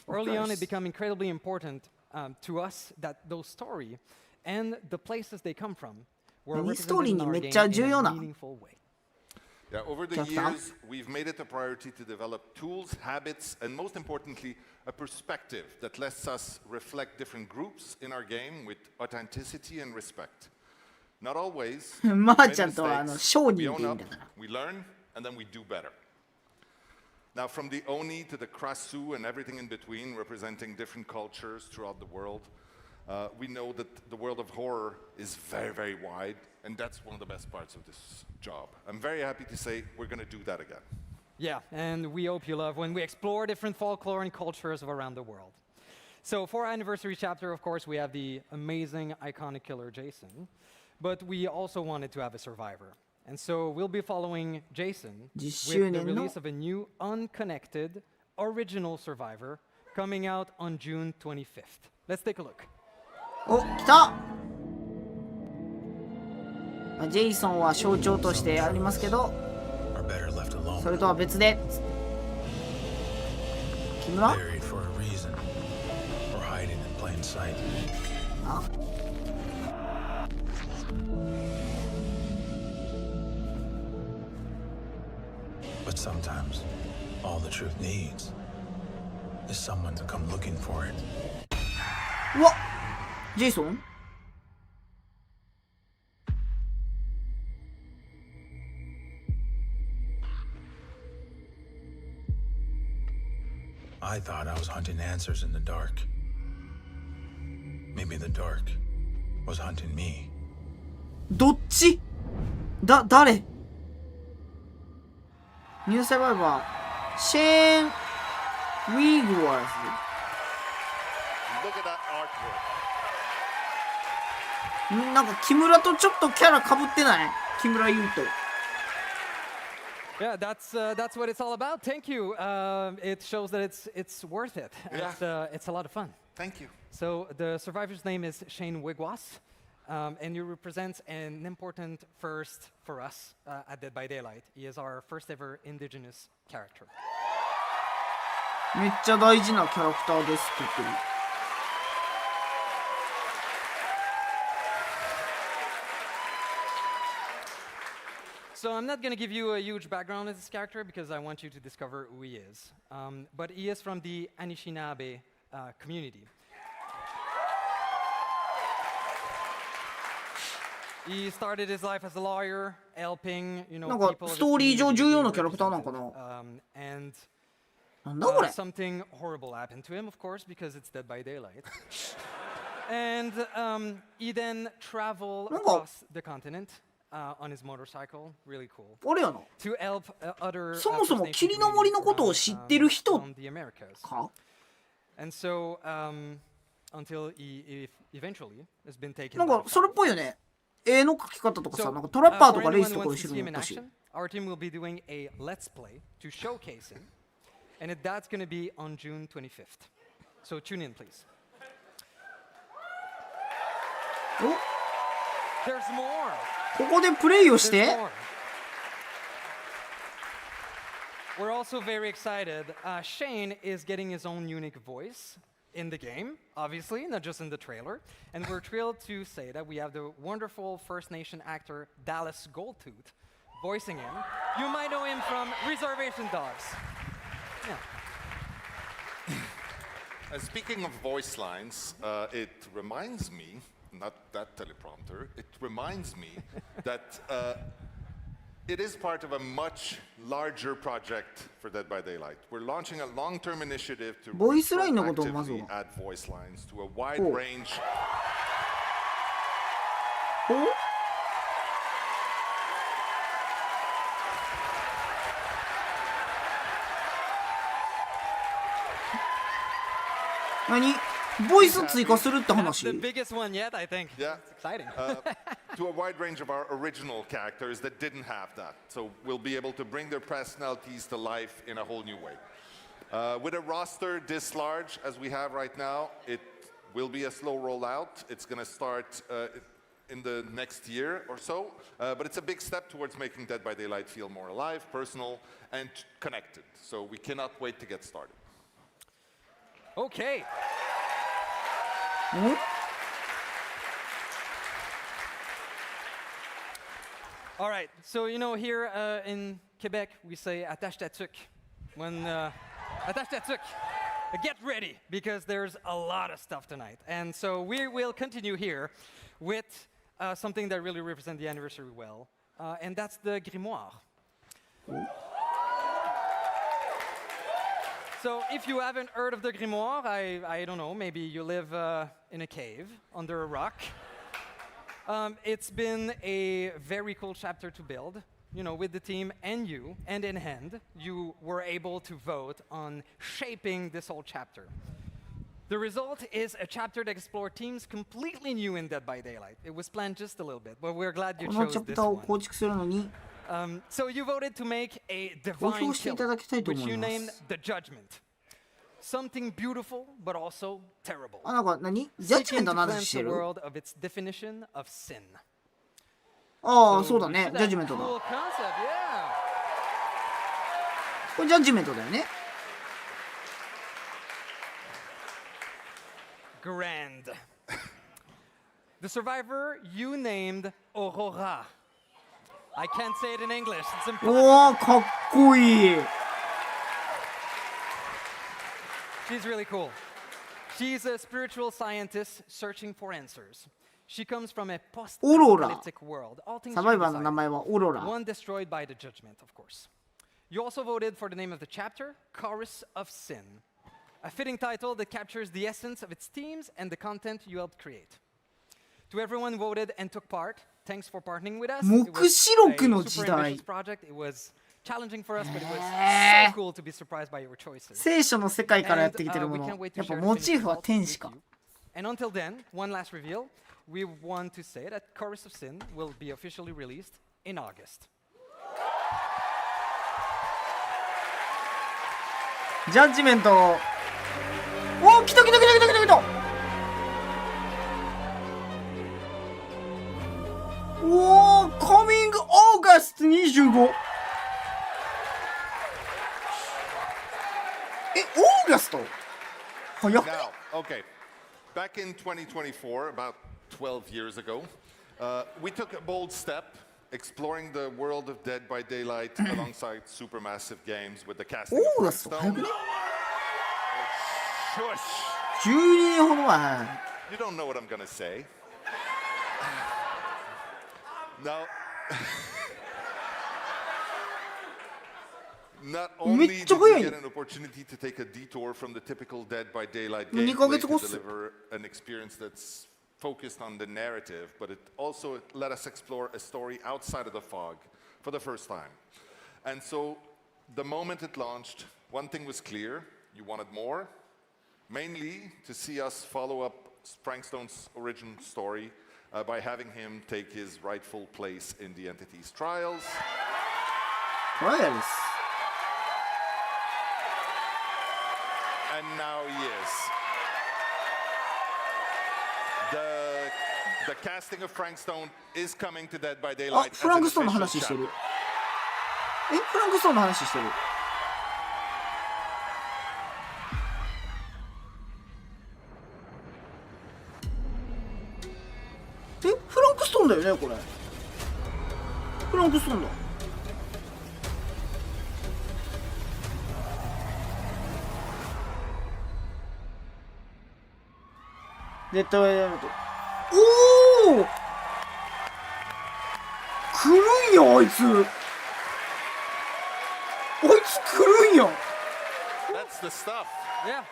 Early on, it became incredibly important to us that those stories and the places they come from were represented in our game in a meaningful way. Yeah, over the years, we've made it a priority to develop tools, habits, and most importantly, a perspective that lets us reflect different groups in our game with authenticity and respect. Not always. We own up, we learn, and then we do better. Now, from the Oni to the Krasu and everything in between, representing different cultures throughout the world, we know that the world of horror is very, very wide, and that's one of the best parts of this job. I'm very happy to say we're going to do that again. Yeah, and we hope you love when we explore different folklore and cultures of around the world. So for our anniversary chapter, of course, we have the amazing, iconic killer Jason, but we also wanted to have a survivor. And so we'll be following Jason with the release of a new, unconnected, original survivor coming out on June 25th. Let's take a look. お、来た。ジェイソンは象徴としてありますけど、それとは別で木村？あ？ But sometimes all the truth needs is someone to come looking for it. うわっ、ジェイソン？I thought I was hunting answers in the dark. Maybe the dark was hunting me. どっち？誰？ニューサバイバー、シェーン・ウィーグワーズ。Look at that artwork. なんか木村とちょっとキャラ被ってない？木村優斗。Yeah, that's what it's all about. Thank you. It shows that it's worth it. Yeah. It's a lot of fun. Thank you. So the survivor's name is Shane Wigwas, and he represents an important first for us at Dead by Daylight. He is our first ever indigenous character. めっちゃ大事なキャラクターですって言ってる。So I'm not going to give you a huge background of this character because I want you to discover who he is. But he is from the Anishinaabe community. He started his life as a lawyer, helping, なんか people. ストーリー上重要なキャラクターなんかな。 And なんだこれ。 something horrible happened to him, of course, because it's Dead by Daylight. And he then traveled across the continent. On his motorcycle, really cool. あれやな。 To help other そもそも霧の森のことを知ってる人 from the Americas. か？ And so until he eventually has been taken. なんかそれっぽいよね。絵の描き方とかさ、なんかトラッパーとかレースとか後ろにあったし。 Our team will be doing a let's play to showcase him, and that's going to be on June 25th. So tune in, please. There's more. ここでプレイをして。 We're also very excited. Shane is getting his own unique voice in the game, obviously, not just in the trailer. And we're thrilled to say that we have the wonderful First Nation actor Dallas Goldtooth voicing him. You might know him from Reservation Dogs. Yeah. Speaking of voice lines, it reminds me, not that teleprompter, it reminds me that it is part of a much larger project for Dead by Daylight. We're launching a long-term initiative to proactively add voice lines to a wide range. What? ボイス追加するって話。 The biggest one yet, I think. Yeah. It's exciting. To a wide range of our original characters that didn't have that. So we'll be able to bring their personalities to life in a whole new way. With a roster this large as we have right now, it will be a slow rollout. It's going to start in the next year or so. But it's a big step towards making Dead by Daylight feel more alive, personal, and connected. So we cannot wait to get started. Okay. All right, so here in Quebec we say attache ta tuque. When attache ta tuque, get ready because there's a lot of stuff tonight. And so we will continue here with something that really represents the anniversary well, and that's the grimoire. So if you haven't heard of the grimoire, I don't know, maybe you live in a cave under a rock. It's been a very cool chapter to build, with the team and you, and in hand, you were able to vote on shaping this whole chapter. The result is a chapter that explores themes completely new in Dead by Daylight. It was planned just a little bit, but we're glad you chose this one. So you voted to make a divine kill, which you named the Judgment. Something beautiful, but also terrible. Seeking to cleanse the world of its definition of sin. ああ、そうだね。ジャッジメントだ。 Cool concept, yeah. これジャッジメントだよね。 Grand. The survivor you named Aurora. I can't say it in English. It's impossible. おお、かっこいい。 She's really cool. She's a spiritual scientist searching for answers. She comes from a post-apocalyptic world. All things one destroyed by the judgment, of course. You also voted for the name of the chapter, Chorus of Sin. A fitting title that captures the essence of its themes and the content you helped create. To everyone who voted and took part, thanks for partnering with us. It was a super ambitious project. It was challenging for us, but it was so cool to be surprised by your choices. 聖書の世界からやってきてるも we の。 can't wait や to っぱ share モ the チーフは finished 天 results 使か with。you. And until then, one last reveal. We want to say that Chorus of Sin will be officially released in August. ジャッジメント。おー、来た来た来た来た来た来た。おー、coming August 25。え、オーガスト早っ。 Now, okay. Back in 2024, about 12 years ago, we took a bold step exploring the world of Dead by Daylight alongside supermassive games with the casting of オーガスト早くね Shush! 12年ほど前。 You don't know what I'm gonna say. Now, not only did we get an opportunity to take a detour from the typical Dead by Daylight gameplay to deliver an experience that's focused on the narrative, but it also let us explore a story outside of the fog for the first time. And so, the moment it launched, one thing was clear: you wanted more, mainly to see us follow up Frank Stone's origin story by having him take his rightful place in the entity's trials. Trials. And now he is. The casting of Frank Stone is coming to Dead by Daylight. あ、フランクストーンの話してる。え、フランクストーンの話してる。え、フランクストーンだよね、これ。フランクストーンだ。デッドバイデイライト。おお。来るんや、あいつ。あいつ来るんや。That's the stuff. Yeah.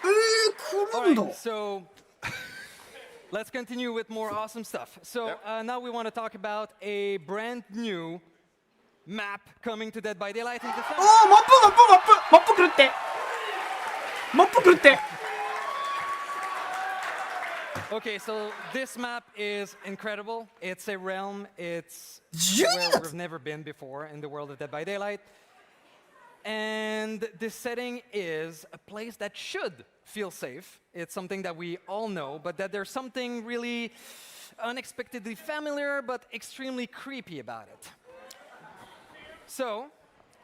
来るんだ。Alright, so let's continue with more awesome stuff. So now we want to talk about a brand new map coming to Dead by Daylight in December. おお、マップマップマップマップ来るって。マップ来るって。Okay, so this map is incredible. It's a realm. It's Yes! where we've never been before in the world of Dead by Daylight. And this setting is a place that should feel safe. It's something that we all know, but that there's something really unexpectedly familiar but extremely creepy about it. So,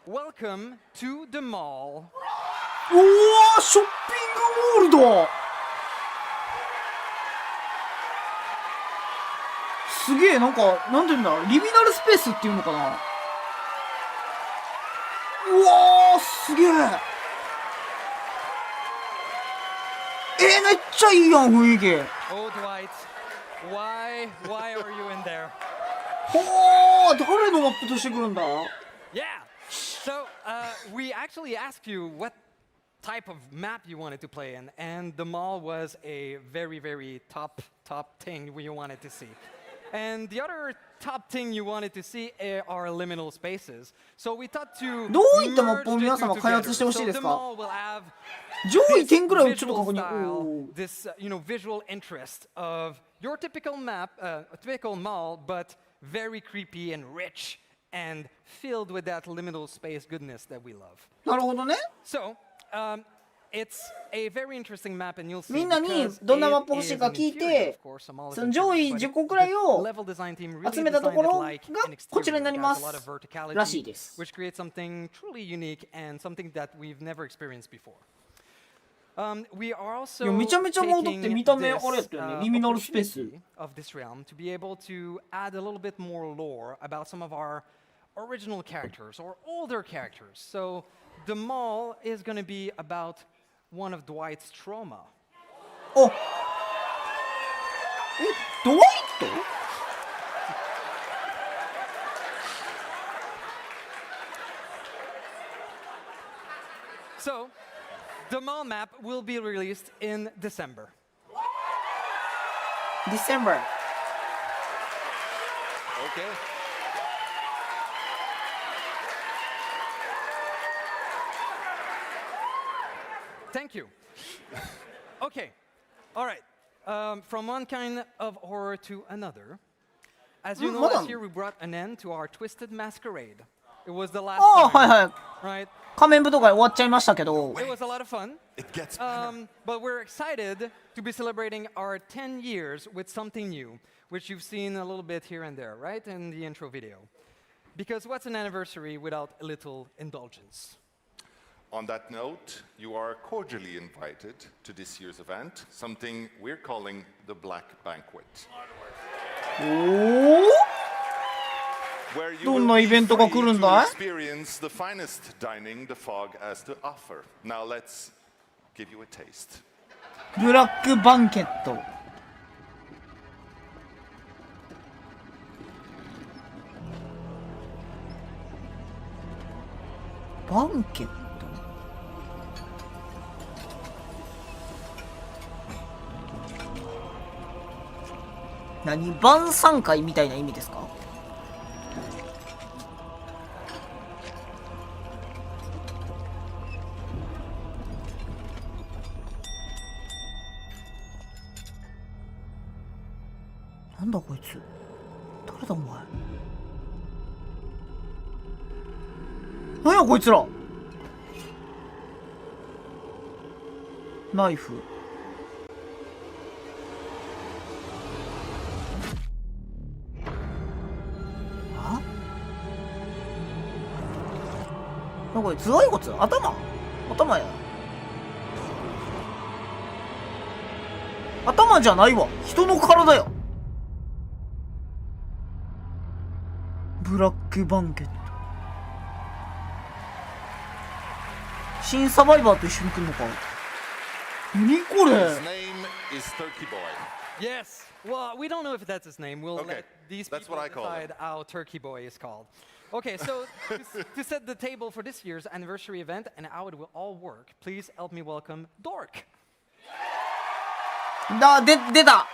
welcome to the mall. おお、ショッピングモールだ。すげえ、なんか、なんていうんだ、リミナルスペースっていうのかな。うわー、すげえ。めっちゃいいやん、雰囲気。Oh, Dwight, why are you in there? ほー、誰のマップとしてくるんだ？ Yeah. So we actually asked you what type of map you wanted to play in, and the mall was a very, very top thing you wanted to see. And the other top thing you wanted to see are liminal spaces. So we thought to どういったマップを皆様開発してほしいですか？上位点ぐらいをちょっと確認。This visual interest of your typical map, a typical mall, but very creepy and rich and filled with that liminal space goodness that we love. なるほどね。 So, it's a very interesting map, and you'll see みんなにどんなマップ欲しいか聞いて、その上位10個くらいを集めたところがこちらになりますらしいです。 Which creates something truly unique and something that we've never experienced before. We are also めちゃめちゃ戻って見た目あれやったよね。リミナルスペース。 of this realm to be able to add a little bit more lore about some of our original characters or older characters. So the mall is going to be about one of Dwight's trauma. お、ドワイト？ So, the mall map will be released in December. December. Okay. Thank you. Okay. All right. From one kind of horror to another. As you know, last year we brought an end to our Twisted Masquerade. It was the last time, right? 仮面舞踏会終わっちゃいましたけど。It was a lot of fun. But we're excited to be celebrating our 10 years with something new, which you've seen a little bit here and there, right, in the intro video. Because what's an anniversary without a little indulgence? On that note, you are cordially invited to this year's event, something we're calling the Black Banquet. Where you will be free to experience the finest dining the fog has to offer. Now let's give you a taste. ブラックバンケット。バンケット。何？晩餐会みたいな意味ですか？なんだこいつ？誰だお前？何やこいつら？ナイフ。あ？なんかこれ頭蓋骨？頭や。頭じゃないわ。人の体や。ブラックバンケット。新サバイバーと一緒に来るのか。何これ？ His name is Turkey Boy. Yes. Well, we don't know if that's his name. We'll let these people decide how Turkey Boy is called. Okay, so to set the table for this year's anniversary event and how it will all work, please help me welcome Dork. 出た。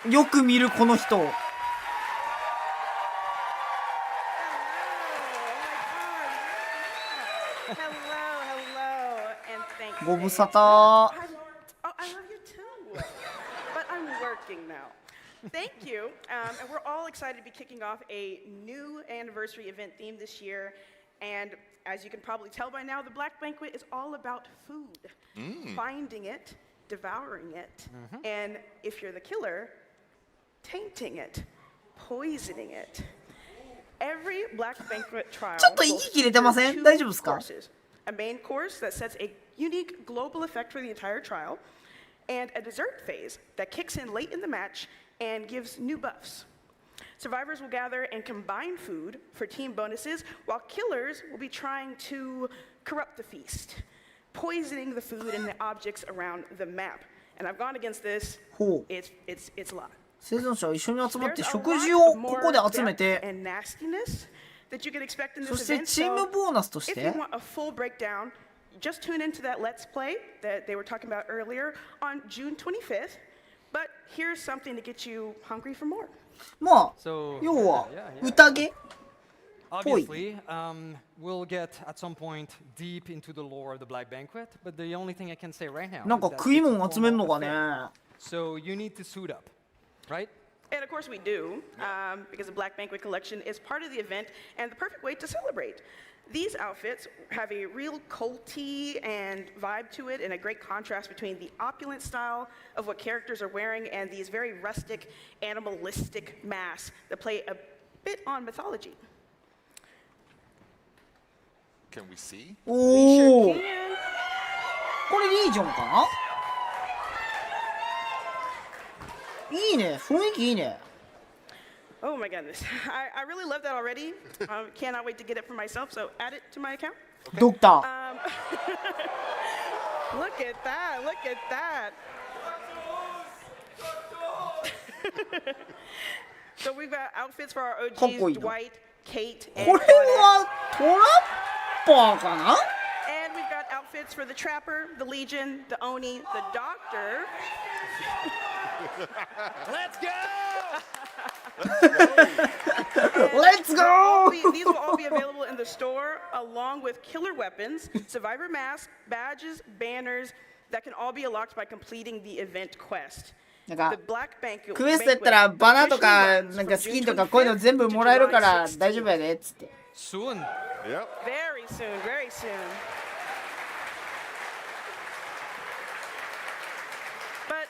よく見るこの人。ご無沙汰。Oh, I love you too. But I'm working now. Thank you. And we're all excited to be kicking off a new anniversary event theme this year. And as you can probably tell by now, the Black Banquet is all about food. Finding it, devouring it, and if you're the killer, tainting it, poisoning it. Every Black Banquet trial ちょっと息切れてません？大丈夫ですか？ A main course that sets a unique global effect for the entire trial, and a dessert phase that kicks in late in the match and gives new buffs. Survivors will gather and combine food for team bonuses, while killers will be trying to corrupt the feast, poisoning the food and the objects around the map. And I've gone against this. It's a lot. 生存者は一緒に集まって食事をここで集めて、そしてチームボーナスとして、 just tune into that Let's Play that they were talking about earlier on June 25th. But here's something to get you hungry for more. まあ、要は宴。 Obviously, we'll get at some point deep into the lore of the Black Banquet, but the only thing I can say right now. なんか食い物集めるのがね。 So you need to suit up, right? And of course we do, because the Black Banquet collection is part of the event and the perfect way to celebrate. These outfits have a real culty and vibe to it, and a great contrast between the opulent style of what characters are wearing and these very rustic, animalistic masks that play a bit on mythology. Can we see? おお。これリージョンかな？いいね、雰囲気いいね。 Oh my goodness, I really love that already. Cannot wait to get it for myself, so add it to my account. Doctor. Look at that, look at that. So we've got outfits for our OGs, Dwight, Kate, and これはトラッパーかな？ And we've got outfits for the Trapper, the Legion, the Oni, the Doctor. Let's go! Let's go! These will all be available in the store along with killer weapons, survivor masks, badges, banners that can all be unlocked by completing the event quest. なんか The Black Banquet クエストやったらバナとかなんかスキンとかこういうの全部もらえるから大丈夫やでっつって。Soon. Yep. Very soon, very soon. But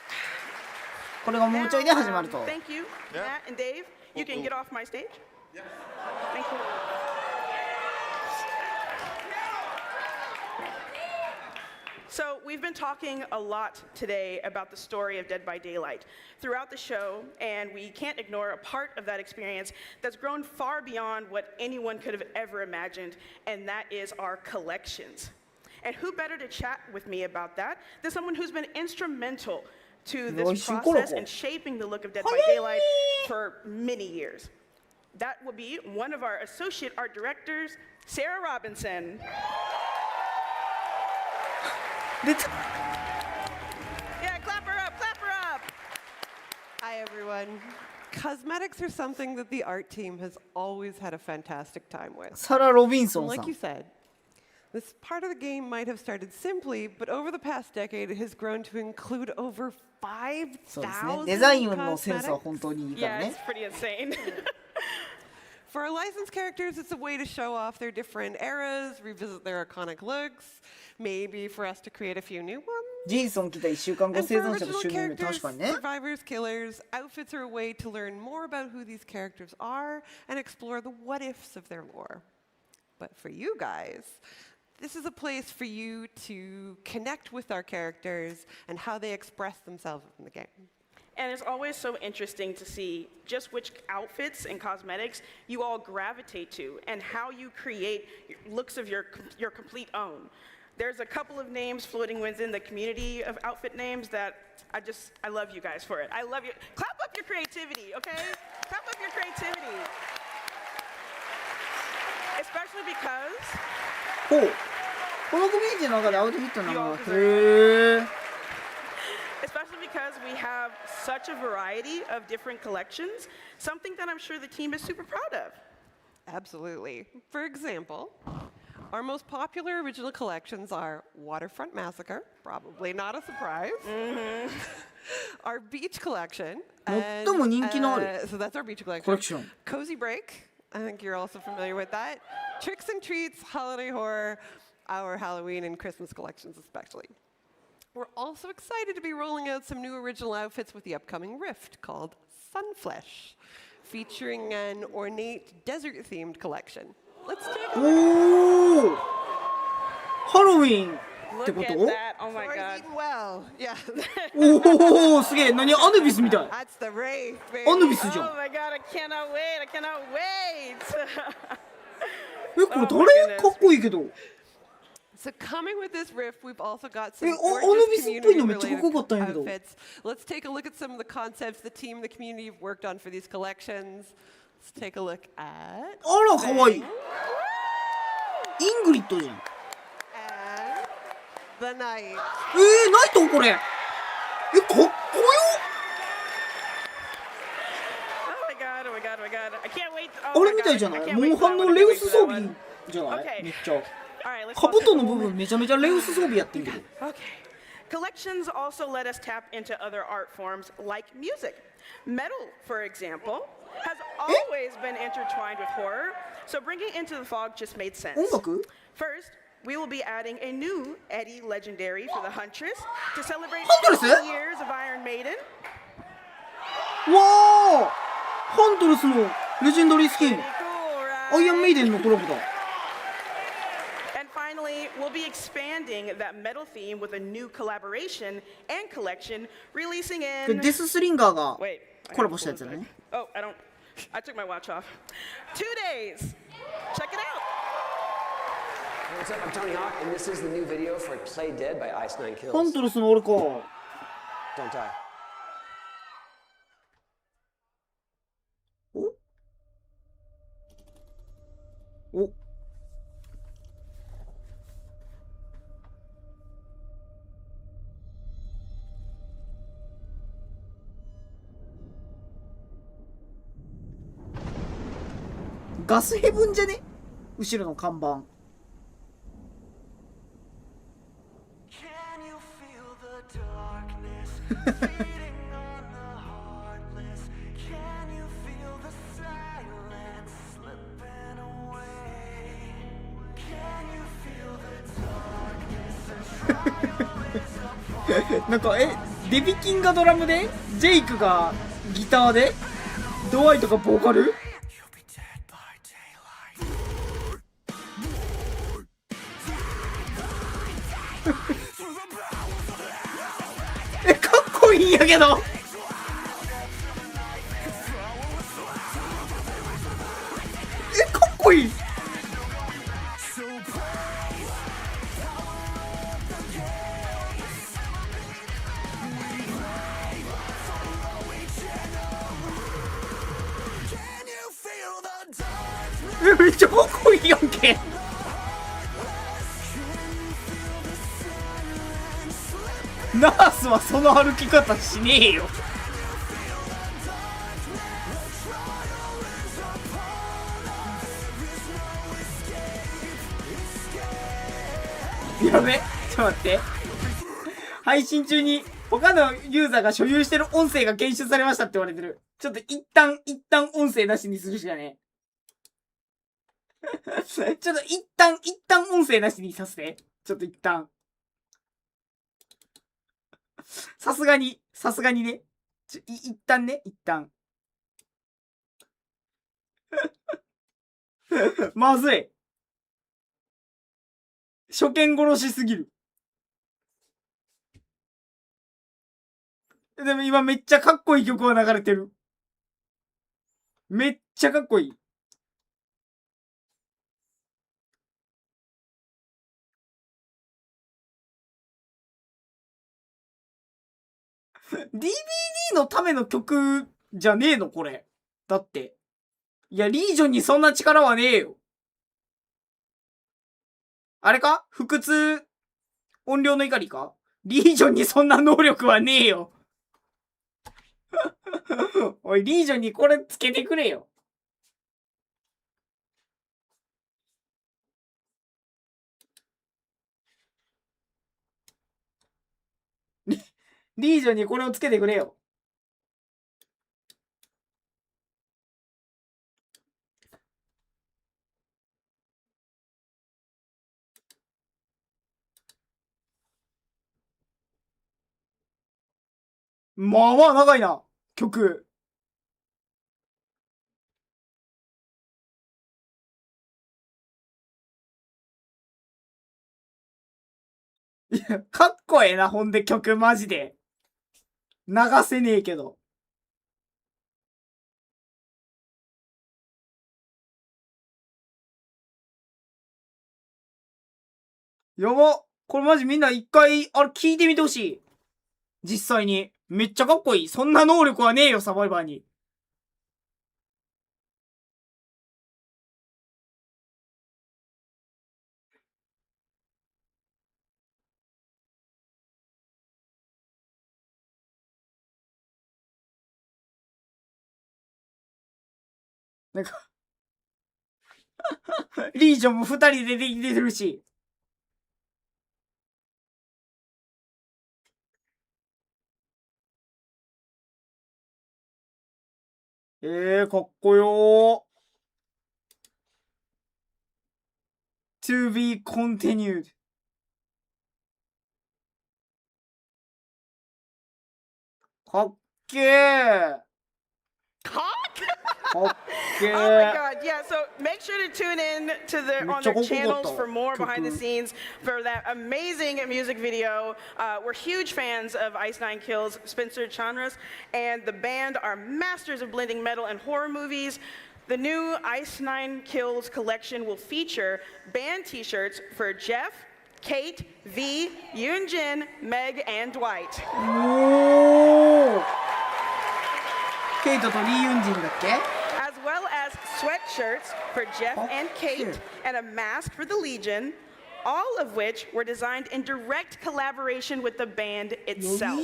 これがもうちょいで始まると。 thank you, Matt and Dave. You can get off my stage. Thank you. So we've been talking a lot today about the story of Dead by Daylight throughout the show, and we can't ignore a part of that experience that's grown far beyond what anyone could have ever imagined, and that is our collections. And who better to chat with me about that than someone who's been instrumental to this process and shaping the look of Dead by Daylight for many years. That will be one of our associate art directors, Sarah Robinson. Yeah, clap her up, clap her up. Hi, everyone. Cosmetics are something that the art team has always had a fantastic time with. サラ・ロビンソンさ Like ん you。said, this part of the game might have started simply, but over the past decade, it has grown to include over そうですね。 5,000デザインのセンスは cosmetics. 本当にいいから Yeah, ね it's。pretty insane. For our licensed characters, it's a way to show off their different eras, revisit their iconic looks, maybe for us to create a few new ones. ジェイソン来た1週間後 And 生 for 存者と original 収入確 characters, かにね。 survivors, killers, outfits are a way to learn more about who these characters are and explore the what ifs of their lore. But for you guys, this is a place for you to connect with our characters and how they express themselves in the game. And it's always so interesting to see just which outfits and cosmetics you all gravitate to and how you create looks of your complete own. There's a couple of names floating within the community of outfit names that I love you guys for it. I love you. Clap up your creativity, okay? Clap up your creativity. Especially because ほう。このコミュニティの中でアウトフィットなのが、へー。 especially because we have such a variety of different collections, something that I'm sure the team is super proud of. Absolutely. For example, our most popular original collections are Waterfront Massacre, probably not a surprise. Our Beach Collection. And, 最も人気のある so that's our Beach Collection. Collection. Cozy Break. I think you're also familiar with that. Tricks and Treats, Holiday Horror, our Halloween and Christmas collections especially. We're also excited to be rolling out some new original outfits with the upcoming Rift called Sunflesh, featuring an ornate desert-themed collection. Let's take a look. おー。ハロウィンってこ Look at と that. Oh my Sora's god. eating well. Yeah. おおすげえ。何アヌビスみたい。 That's the Wraith, ア baby. ヌビスじゃん Oh。my god, I cannot wait. I cannot wait. え、これ誰かっこいいけど。 So coming with this riff, we've also got え、 some ア gorgeous ヌビスっぽいのめっちゃかっ community-related こよかったんやけど。 outfits. Let's take a look at some of the concepts the team and the community have worked on for these collections. Let's take a look at あら、かわいい。イングリッドじゃん。 and the Knight. ナイトこれ。え、かっこよ。 Oh my god, oh my god, oh my god. I can't wait. あ Oh れ my みたい god. じゃな I い can't モ wait ン for ハ that ン one. の I レ can't ウ wait ス for 装 that 備 one. じゃない Okay. めっちゃ。 All right, let's カブトの部分めちゃめちゃレウス装備やってんけど。 Okay. Collections also let us tap into other art forms like music. Metal, for example, has always been intertwined with horror, so bringing it into the fog just made sense. 音楽 First, we will be adding a new Eddie Legendary for the Huntress to celebrate Huntress? 50 years of Iron Maiden. わあハントレスのレジェンダリースキン。 Cool, right? アイアンメイデンのコラボだ。 And finally, we'll be expanding that metal theme with a new collaboration and collection releasing これ in... デススリンガーが Wait. I コラ have ボ to したや pull つだ this ね。 back. Oh, I took my watch off. 2 days. Check it out. Hey, what's up? I'm Tony Hawk, and this is the new video for Play Dead by Ice Nine Kills. ハントレスのあれか。 Don't die. おガスヘブンじゃね？後ろの看板。なんかデビキンがドラムでジェイクがギターでドワイトがボーカルかっこいいんやけどかっこいいめっちゃかっこいいやんけナースはその歩き方しねえよやべちょっと待って配信中に他のユーザーが所有してる音声が検出されましたって言われてる。ちょっと一旦音声なしにするしかねちょっと一旦音声なしにさせて。ちょっと一旦。さすがにね。一旦ね、一旦。まずい。初見殺しすぎる。でも今めっちゃかっこいい曲が流れてる。めっちゃかっこいい。DVD のための曲じゃねえのこれ。だって。いや、リージョンにそんな力はねえよ。あれか？腹痛音量の怒りか？リージョンにそんな能力はねえよ。おい、リージョンにこれつけてくれよ。リージョンにこれをつけてくれよ。まあまあ長いな、曲。いや、かっこええな、ほんで曲マジで。流せねえけど。やば。これマジみんな一回、あれ聞いてみてほしい。実際に。めっちゃかっこいい。そんな能力はねえよ、サバイバーに。なんかリージョンも二人で出てるし。かっこよー。To be continued. かっけー。Oh my god, yeah, so make sure to tune in to on their channels for more behind the scenes for that amazing music video. We're huge fans of Ice Nine Kills, Spencer Chanras, and the band are masters of blending metal and horror movies. The new Ice Nine Kills collection will feature band t-shirts for Jeff, Kate, V, Yoonjin, Meg, and Dwight. ケイトとリー・ユンジンだっけ As well as sweatshirts for Jeff and Kate and a mask for the Legion, all of which were designed in direct collaboration with the band itself.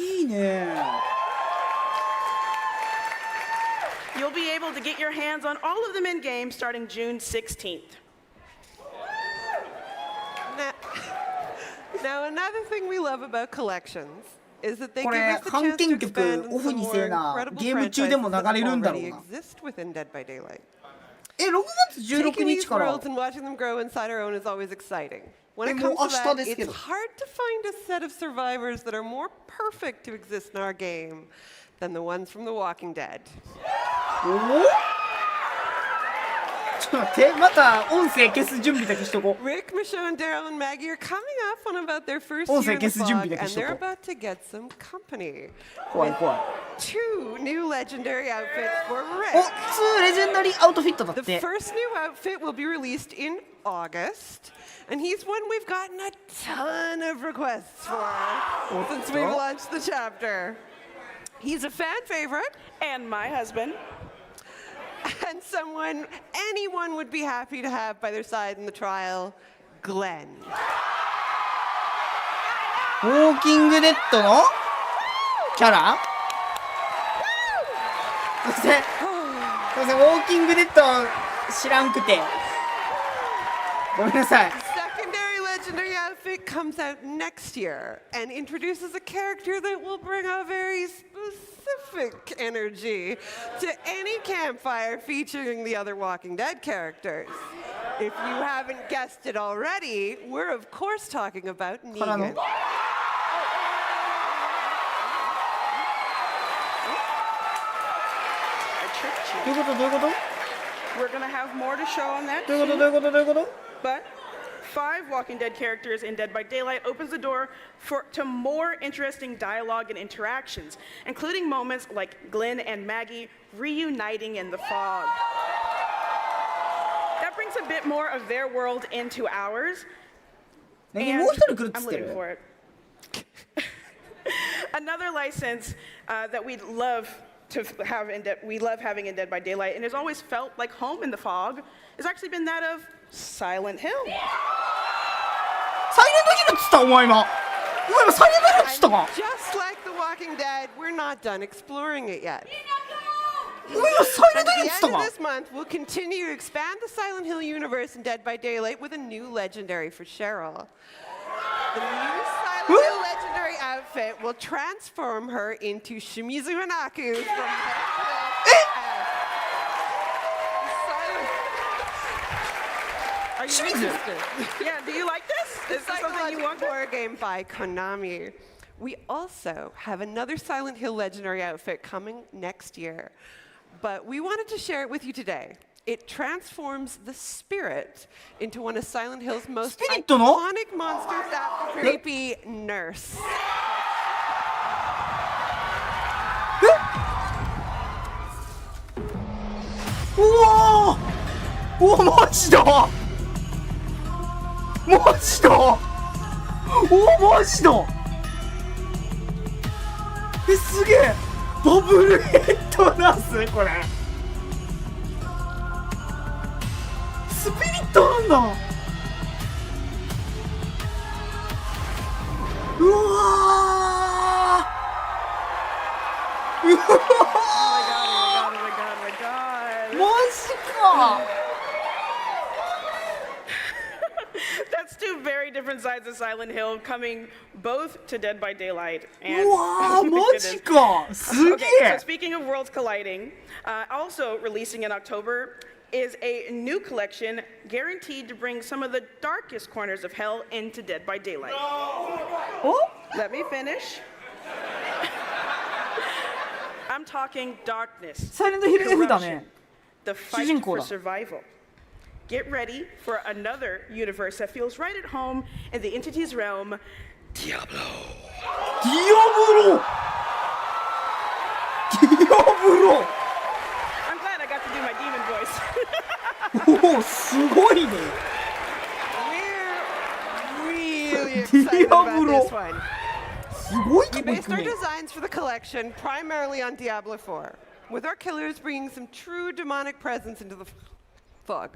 You'll be able to get your hands on all of them in-game starting June 16th. Now, another thing we love about collections is that they こ give れ us the 半 chance to 券 expand 曲 on オフ some に more せえな incredible ゲーム中でも franchises 流れるんだろう that な already exist within Dead by Daylight. 6月16 Taking 日 these から worlds and watching them grow inside our own is always exciting. When it もう comes 明 to 日 that, ですけ it's ど hard to find a set of survivors that are more perfect to exist in our game than the ones from The Walking Dead. おちょっと待ってまた音声消す準備だけしとこう Rick, Michonne, and Daryl, and Maggie are coming up on about their first 音 year 声 in the 消す準備 fog, だけ and しと they're こ about to get some company. う怖い with 怖い two new legendary outfits for お Rick. 2レジェンダリーアウトフィットだっ The て first new outfit will be released in August, and he's one we've gotten a ton of requests for since we've launched the chapter. He's a fan favorite. And my husband. And someone anyone would be happy to have by their side in the trial, Glenn. ウォーキングデッドのキャラすいませんウォーキングデッド知らんくてごめんなさい Secondary legendary outfit comes out next year and introduces a character that will bring a very specific energy to any campfire featuring the other Walking Dead characters. If you haven't guessed it already, we're of course talking about Negan. We're gonna have more to show on that. どういうこと But 5 Walking Dead characters in Dead by Daylight opens the door to more interesting dialogue and interactions, including moments like Glenn and Maggie reuniting in the fog. That brings a bit more of their world into ours. And I'm living for it. Another license that we love having in Dead by Daylight and has always felt like home in the fog has actually been that of Silent Hill. サイレントヒルっつったお前今サイレントヒルっつったか Just like The Walking Dead, we're not done exploring it yet. お前今サイレン At トヒルっつっ the た end of か this month, we'll continue to expand the Silent Hill universe in Dead by Daylight with a new legendary for Cheryl. The new Silent Hill legendary outfit will transform her into Shimizu Hanaku from Are you interested? Yeah, do you like this? Is this something you want? Horror game by Konami. We also have another Silent Hill legendary outfit coming next year, but we wanted to share it with you today. It transforms the spirit into one of Silent Hill's most iconic monsters, that creepy nurse. うわマジだマジだマジだすげえバブルヘッドナースこれスピリットなんだうわうわマジかThat's 2 very different sides of Silent Hill coming both to Dead by Daylight and wow,マジかすげえ Okay, so speaking of worlds colliding, also releasing in October is a new collection guaranteed to bring some of the darkest corners of hell into Dead by Daylight. Oh? Let me finish. I'm talking darkness. Silent Hill F だね The fight for survival. Get ready for another universe that feels right at home in the entity's realm, Diablo. Diablo! Diablo! I'm glad I got to do my demon voice. おお、すごいね。We're really excited about this one. すごいと We こ行 based く our ね。 designs for the collection primarily on Diablo 4, with our killers bringing some true demonic presence into the fog,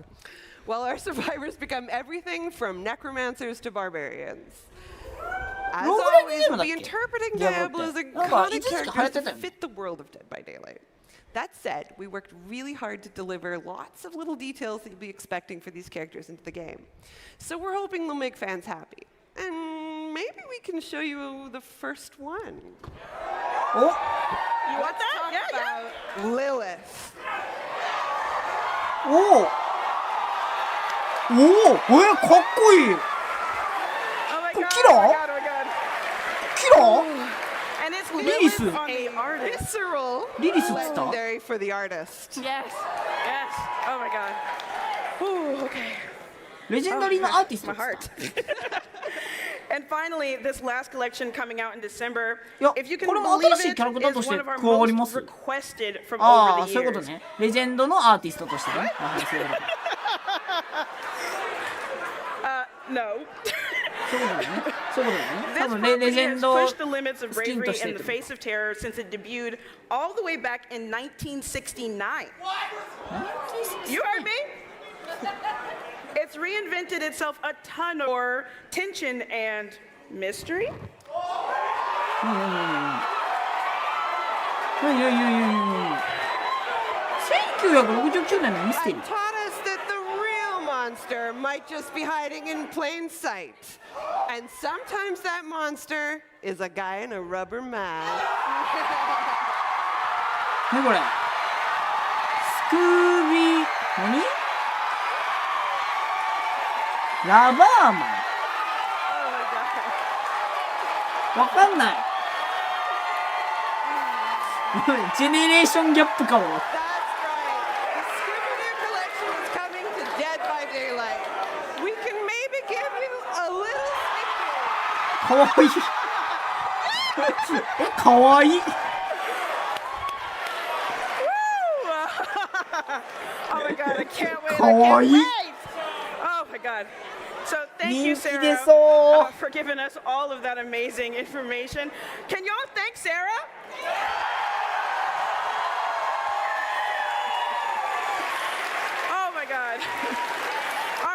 while our survivors become everything from necromancers to barbarians. As always, we'll be interpreting Diablo's iconic characters to fit the world of Dead by Daylight. That said, we worked really hard to deliver lots of little details that you'll be expecting for these characters into the game. So we're hoping they'll make fans happy. And maybe we can show you the first one. Oh, you want that? Yeah. Lilith. Oh! Oh! かっこいい Oh my god, Kira? oh my god, oh my god. キラ And it's Lilith. Lilith on the artist. Visceral. Lilith っつった Legendary for the artist. Yes, yes. Oh my god. Ooh, okay. レジェンダリーのアーティスト My っつった heart. And finally, this last collection coming out in December, いや if you can これも believe 新しい it, キャラクターと is して one of our 加わりま most す requested from あ over あ the そういうこと years. ねレジェンドのアーティストとしてねはいそういうこと No. そういうことだねそういうことだね This 多分レ property ジェン has ド pushed the limits of スキン bravery として in the ってこと face of terror since it debuted all the way back in 1969. You heard me? It's reinvented itself a ton of tension and mystery. 1969年のミステリ And ー taught us that the real monster might just be hiding in plain sight. And sometimes that monster is a guy in a rubber mask. 何これスクービー何ラバーマン Oh my god. わかんないジェネレーションギャップかも That's right. The Scooby-Doo collection is coming to Dead by Daylight. We can maybe give you a little sneak かわいいえかわいい Oh my god, I can't wait. I かわ can't いい wait. Oh my god. So thank you, 人気出 Sarah, そう for giving us all of that amazing information. Can y'all thank Sarah? Oh my god.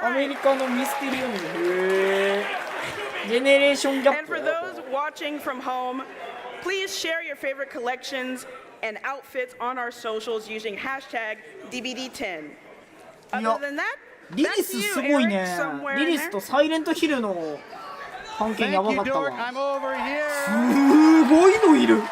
アメリカのミステリアムへージェネレーションギャッ And プ for those watching from home, please share your favorite collections and outfits on our socials using hashtag DBD10. Other than that, リリ back ス to す you, ごい Eric, ね somewhere リ in リス there. とサイレントヒルの関係 Thank やば you, かった Dork. わ I'm over here. すごいのいる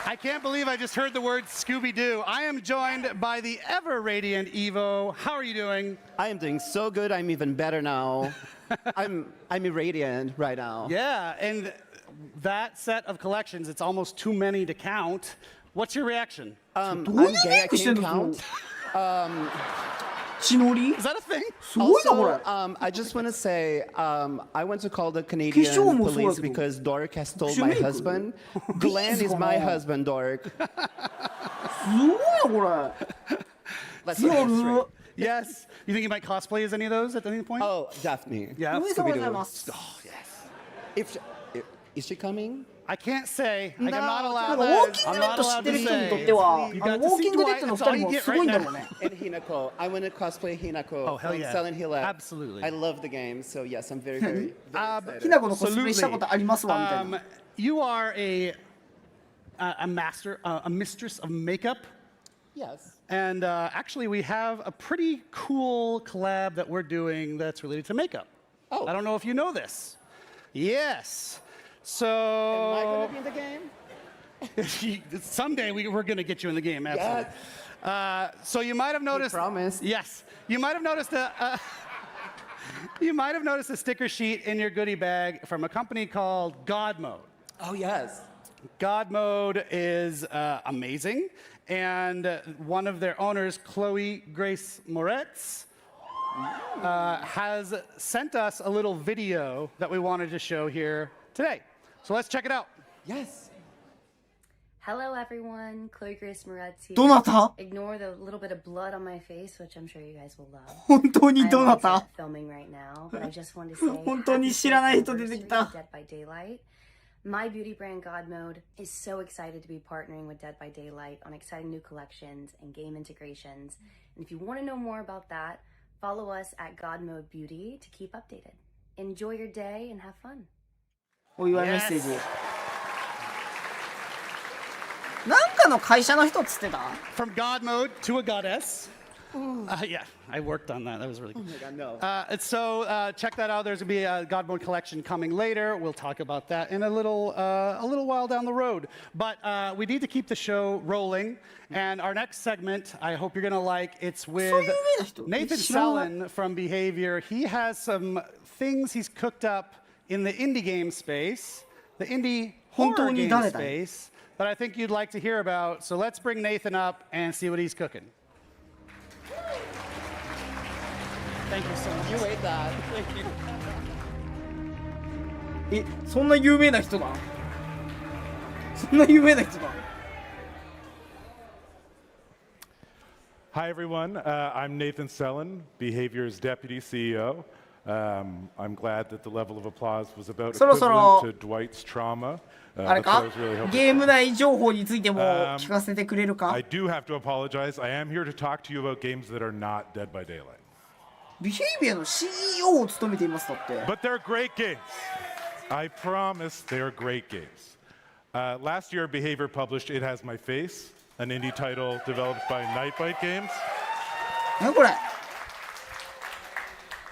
I can't believe I just heard the word Scooby-Doo. I am joined by the ever-radiant Evo. How are you doing? I am doing so good. I'm even better now. I'm irradiant right now. Yeah, and that set of collections, it's almost too many to count. What's your reaction? I'm gay. I can't count. 血のり Is that a thing? すごいなこれ Also, I just want to say, I want to call the Canadian 化粧もそうだ police けど because Dork has stole 化粧 my メイク husband. Glenn is ビーズかな my husband, Dork. すごいなこ Let's れリア get ル straight. Yes. You think you might cosplay as any of those at any point? Oh, definitely. Yeah. おめでとうござい Scooby-Doo. ます Oh, yes. Is she coming? I can't say. I'm not なん allowed. かウォーキング I'm デッ not ド知っ allowed て to る人に say. とっては You あ got の to ウォーキ see ングデッ Dwight. ドの That's 2 all 人 you も get すご right いんだ now. ろうね And Hinako. I want to cosplay Hinako Oh, hell from yeah. Silent Hill. Absolutely. I love the game, so yes, I'm very, very, very excited. ひなこのコスプレしたことありますわみたいな You are a master, a mistress of makeup. Yes. And actually, we have a pretty cool collab that we're doing that's related to makeup. Oh. I don't know if you know this. Yes. So. Am I going to be in the game? Someday we're going to get you in the game, absolutely. So you might have noticed. Promise. Yes. You might have noticed you might have noticed a sticker sheet in your goodie bag from a company called God Mode. Oh, yes. God Mode is amazing, and one of their owners, Chloe Grace Moretz, has sent us a little video that we wanted to show here today. So let's check it out. Yes. Hello everyone, Chloe Grace Moretz here. どなた Ignore the little bit of blood on my face, which I'm sure you guys will love. 本当に I'm どな on た set filming right now, but I just wanted to say 本当に知らない人出てきた happy Dead by Daylight. My beauty brand God Mode is so excited to be partnering with Dead by Daylight on exciting new collections and game integrations. And if you want to know more about that, follow us at God Mode Beauty to keep updated. Enjoy your day and have fun. お祝いメッセージなんかたの会社の人っつってた From God mode to a goddess. Yeah, I worked on that. That was really good. Oh my God, no. So check that out. There's going to be a God mode collection coming later. We'll talk about that in a little while down the road. But we need to keep the show rolling. And our next segment, I hope you're going to like, it's with Nathan Sellen from Behavior. He has some things he's cooked up in the indie game space, the indie horror game space, that I think you'd like to hear about. So let's bring Nathan up and see what he's cooking. Thank you so much. You ate that. Thank you. え、そんな有名な人だ。そんな有名な人だ。Hi everyone, I'm Nathan Sellen, Behavior's Deputy CEO. I'm glad that the level of applause was about equivalent to Dwight's trauma. あれかゲーム内情報についても聞かせてくれるか I do have to apologize. I am here to talk to you about games that are not Dead by Daylight. Behavior の CEO を務めていますだって。But they're great games. I promise they're great games. Last year, Behavior published It Has My Face, an indie title developed by Nightbite Games. 何これ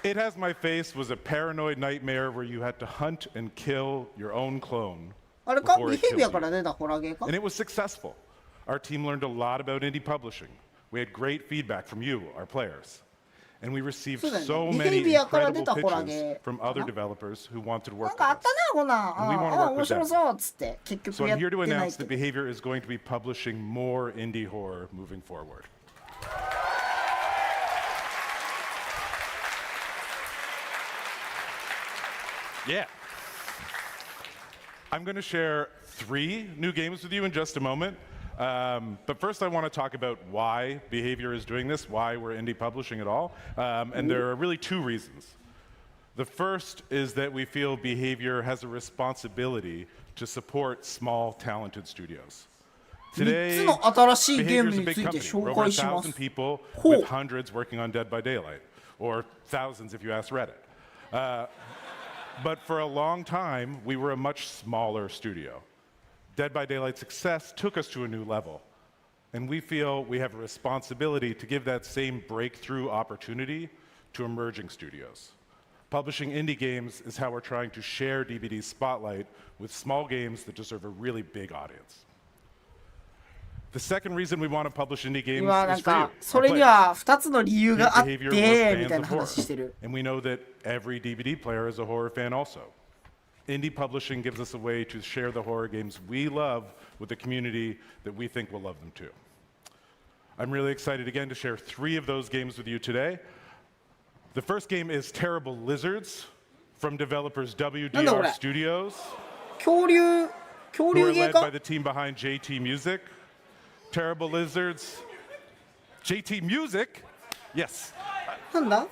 It Has My Face was a paranoid nightmare where you had to hunt and kill your own clone. あれか Behavior から出たホラーゲーか And it was successful. Our team learned a lot about indie publishing. We had great feedback from you, our players. And we received so many incredible pitches from other developers who wanted to work with us. And we want to work with them. So I'm here to announce that Behavior is going to be publishing more indie horror moving forward. Yeah. I'm going to share 3 new games with you in just a moment. But first I want to talk about why Behavior is doing this, why we're indie publishing at all. And there are really 2 reasons. The first is that we feel Behavior has a responsibility to support small, talented studios. Today, Behavior is a big company. We're over 1,000 people with hundreds working on Dead by Daylight, or thousands if you ask Reddit. But for a long time, we were a much smaller studio. Dead by Daylight's success took us to a new level. And we feel we have a responsibility to give that same breakthrough opportunity to emerging studios. Publishing indie games is how we're trying to share DBD's spotlight with small games that deserve a really big audience. The second reason we want to publish indie games is for you. それには2つの理由があってみたいな話してる。 And we know that every DVD player is a horror fan also. Indie publishing gives us a way to share the horror games we love with the community that we think will love them too. I'm really excited again to share 3 of those games with you today. The first game is Terrible Lizards from developers WDR Studios, who are led by the team behind JT Music. Terrible Lizards, JT Music, yes. なんだ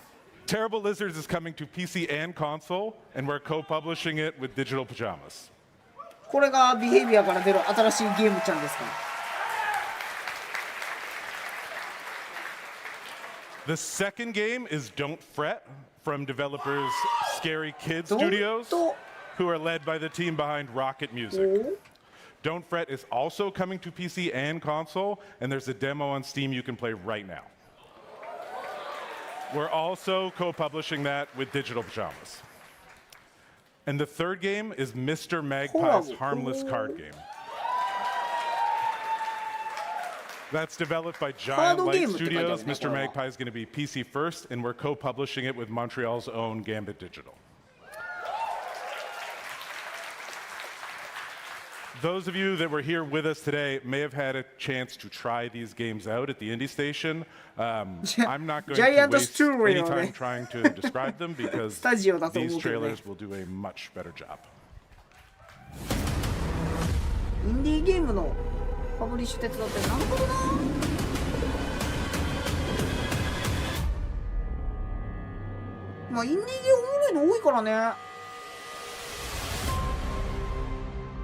Terrible Lizards is coming to PC and console, and we're co-publishing it with Digital Pajamas. これが Behavior から出る新しいゲームちゃんですか The second game is Don't Fret from developers Scary Kid Studios, who are led by the team behind Rocket Music. Don't Fret is also coming to PC and console, and there's a demo on Steam you can play right now. We're also co-publishing that with Digital Pajamas. And the third game is Mr. Magpie's Harmless Card Game. That's developed by Giant Light Studios. Mr. Magpie is going to be PC first, and we're co-publishing it with Montreal's own Gambit Digital. Those of you that were here with us today may have had a chance to try these games out at the Indie Station. I'm not going to waste any time trying to describe them because these trailers will do a much better job. インディーゲームのパブリッシュ手伝ってなるほどなまあインディーゲームおもろいの多いからね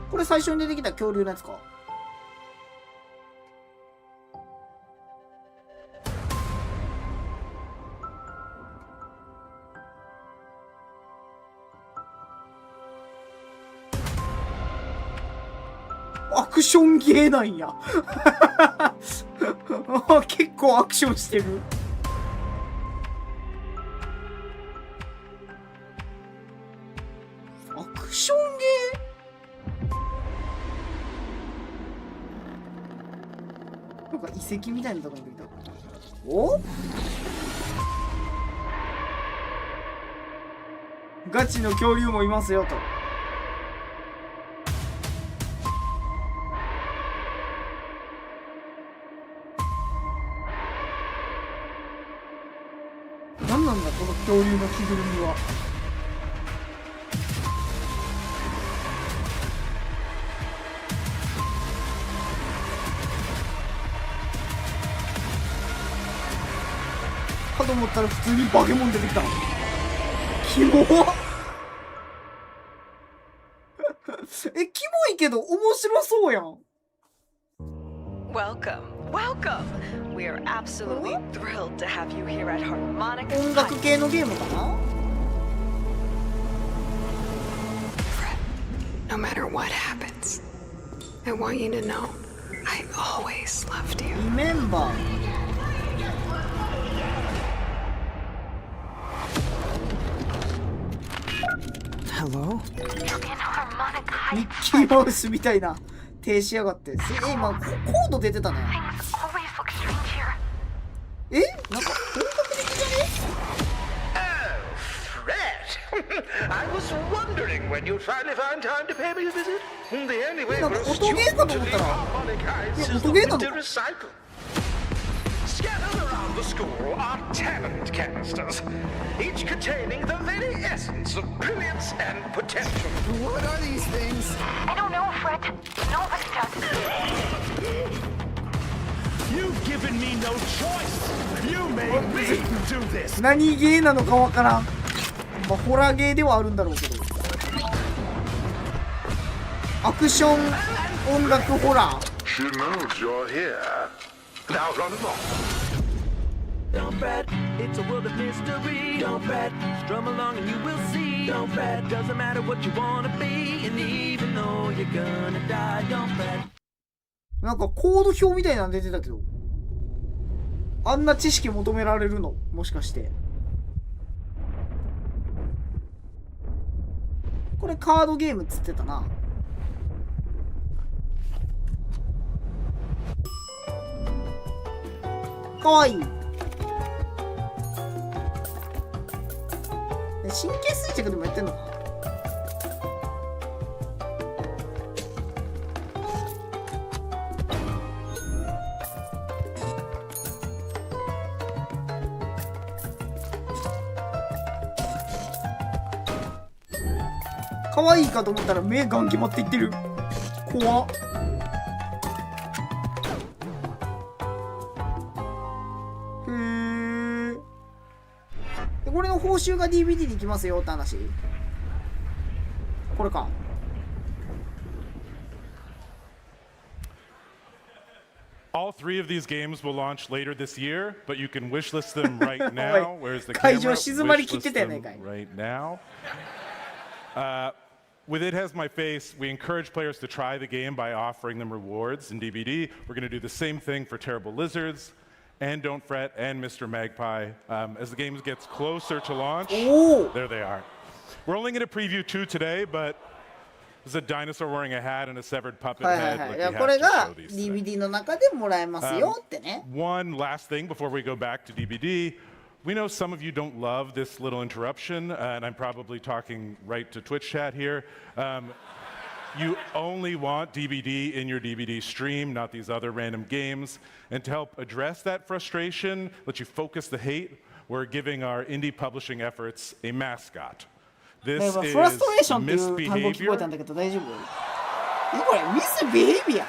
これ最初に出てきた恐竜のやつかアクションゲーなんや。結構アクションしてる。アクションゲーなんか遺跡みたいなとこに出てきた。おガチの恐竜もいますよと。何なんだこの恐竜の着ぐるみは。かと思ったら普通にバケモン出てきた。キモキモいけど面白そうやん。Welcome, welcome. We are absolutely thrilled to have you here at Harmonic. 音楽系のゲームかな。No matter what happens, I want you to know I always loved you. Remember. Hello? ミッキーマウスみたいな停止やがって。今コード出てたね。なんか本格的じゃね？I was wondering when you'd finally find time to pay me a visit. The only way for a音student ゲーかと to 思った leave ら harmonic eyes is 音ゲーな to のか。 recycle. Scattered around the school are talent canisters, each containing the very essence of brilliance and potential. What are these things? I don't know, Fred. Nobody does. You've given me no choice. You made me do this. 何ゲーなのかわからん。まあホラーゲーではあるんだろうけど。アクション音楽ホラー。 She knows you're here. Now run along. Don't fret, it's a world of mystery. Don't fret, strum along and you will see. Don't fret, doesn't matter what you wanna be. And even though you're gonna die, don't fret. なんかコード表みたいなの出てたけど。あんな知識求められるの？もしかして。これカードゲームっつってたな。かわいい。神経衰弱でもやってんのか。可愛いかと思ったら目ガン決まっていってる。怖っ。これの報酬が DVD に行きますよって話。これか。All three of these games will launch later this year, but you can wishlist them right now. Where's the camera? Wishlist them right now. With It Has My Face, we encourage players to try the game by offering them rewards in DVD. We're going to do the same thing for Terrible Lizards and Don't Fret and Mr. Magpie. As the game gets closer to launch, there they are. We're only going to preview 2 today, but there's a dinosaur wearing a hat and a severed puppet head. Like, we have これ to が show these DVD の中でもらえますよってね。One last thing before we go back to DVD. We know some of you don't love this little interruption, and I'm probably talking right to Twitch chat here. You only want DVD in your DVD stream, not these other random games. And to help address that frustration, let you focus the hate, we're giving our indie publishing efforts a mascot. This is フラストレーションっていう単語聞こえたん misbehavior. だけど大丈夫？これミスビヘイビア。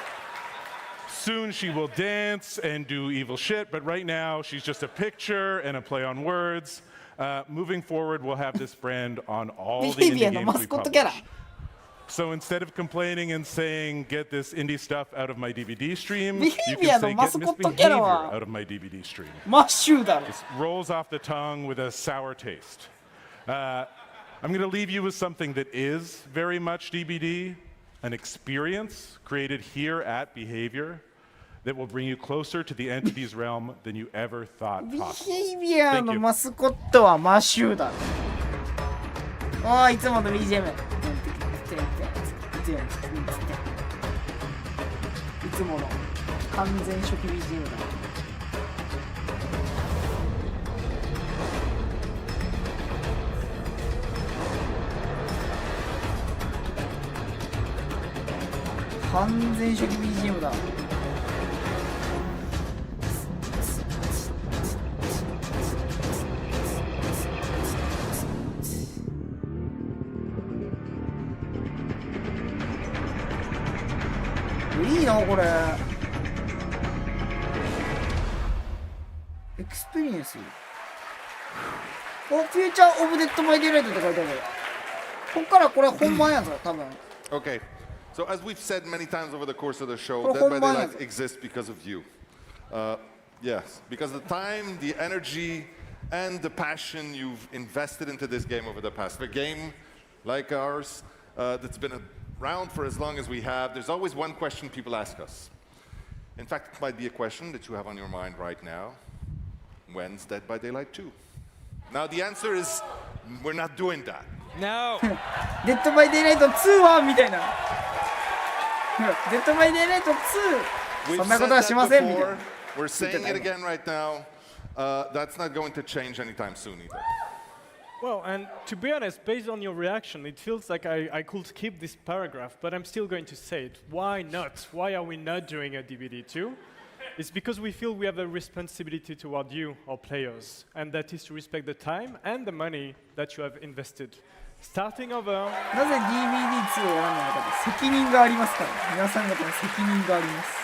Soon she will dance and do evil shit, but right now she's just a picture and a play on words. Moving forward, we'll have this brand on all the indie games we publish. So instead of complaining and saying, get this indie stuff out of my DVD stream, you can say, get misbehavior out of my DVD stream. マッシューだろ。 This rolls off the tongue with a sour taste. I'm going to leave you with something that is very much DVD. an experience created here at Behavior that will bring you closer to the entity's realm than you ever thought possible. ビヘイビアのマスコットはマシューだ。ああ、いつもの BGM。いつもの完全初期 BGM だ。完全初期 BGM だ。いいなこれ。エクスペリエンス。お、フューチャーオブデッドバイデイライトって書いてある。こっからこれ本番やぞ、多分。Okay. So as we've said many times over the course of the show, Dead by Daylight exists because of you. Yes, because the time, the energy, and the passion you've invested into this game over the past. A game like ours that's been around for as long as we have, there's always one question people ask us. In fact, it might be a question that you have on your mind right now. When's Dead by Daylight 2? Now the answer is, we're not doing that. No. Dead by Daylight 2はみたいな。Dead by Daylight 2。そんなことはしませんみたいな。We're saying it again right now. That's not going to change anytime soon either. Well, and to be honest, based on your reaction, it feels like I could skip this paragraph, but I'm still going to say it. Why not? Why are we not doing a DVD 2? It's because we feel we have a responsibility toward you, our players, and that is to respect the time and the money that you have invested. Starting over. なぜ DVD2 を選んだのかって責任がありますから。皆さん方の責任があります。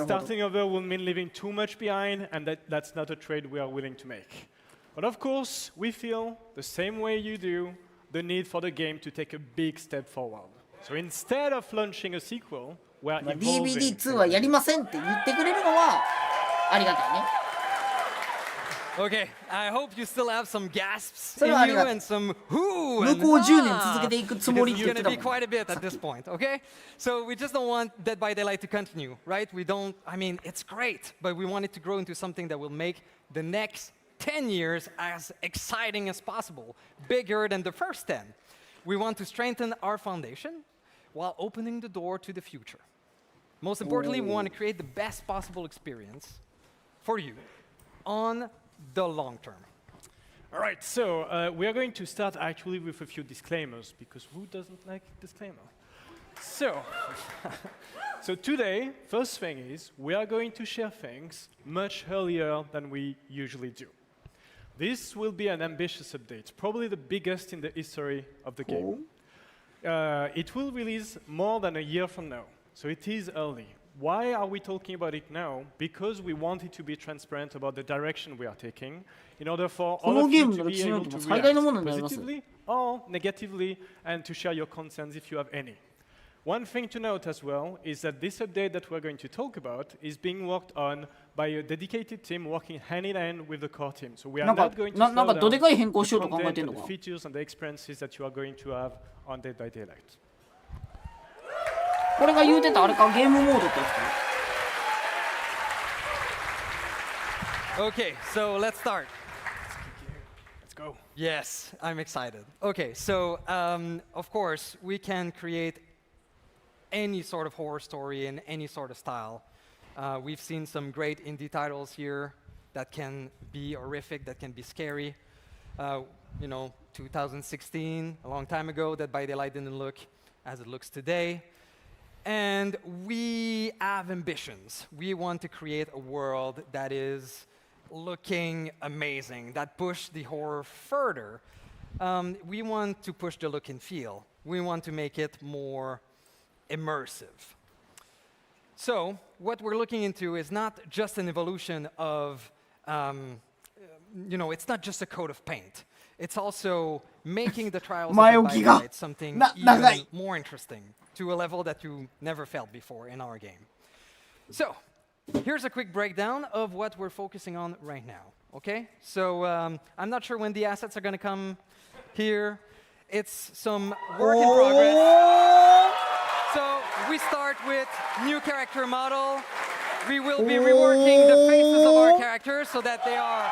Starting over will mean leaving too much behind, and that's not a trade we are willing to make. But of course, we feel, the same way you do, the need for the game to take a big step forward. So instead of launching a sequel, we are evolving. DVD2 はやりませんって言ってくれるのはありがたいね。Okay, I hope you still have some gasps in you and some whoo and It's going to be quite a bit at this point, okay? So we just don't want Dead by Daylight to continue, right? We don't, I mean, it's great, but we want it to grow into something that will make the next 10 years as exciting as possible, bigger than the first 10. We want to strengthen our foundation while opening the door to the future. Most importantly, we want to create the best possible experience for you on the long term. All right, so we are going to start actually with a few disclaimers, because who doesn't like disclaimer? So, so today, first thing is, we are going to share things much earlier than we usually do. This will be an ambitious update, probably the biggest in the history of the game. It will release more than a year from now, so it is early. Why are we talking about it now? Because we wanted to be transparent about the direction we are taking, in order for all of you to be able to react positively or negatively, and to share your concerns if you have any. One thing to note as well is that this update that we're going to talk about is being worked on by a dedicated team working hand in hand with the core team. So we are not going to slow down the content and the features and the experiences that you are going to have on Dead by Daylight. これが言うてたあれかゲームモードってやつか。 Okay, so let's start. Let's go. Yes, I'm excited. Okay, so of course, we can create any sort of horror story in any sort of style. We've seen some great indie titles here that can be horrific, that can be scary. You know, 2016, a long time ago, Dead by Daylight didn't look as it looks today. And we have ambitions. We want to create a world that is looking amazing, that push the horror further. We want to push the look and feel. We want to make it more immersive. So what we're looking into is not just an evolution of, you know, it's not just a coat of paint. It's also making the trials of the Daylight something even more interesting, to a level that you never felt before in our game. So here's a quick breakdown of what we're focusing on right now, okay? So I'm not sure when the assets are going to come here, it's some work in progress. So we start with new character model. We will be reworking the faces of our characters so that they are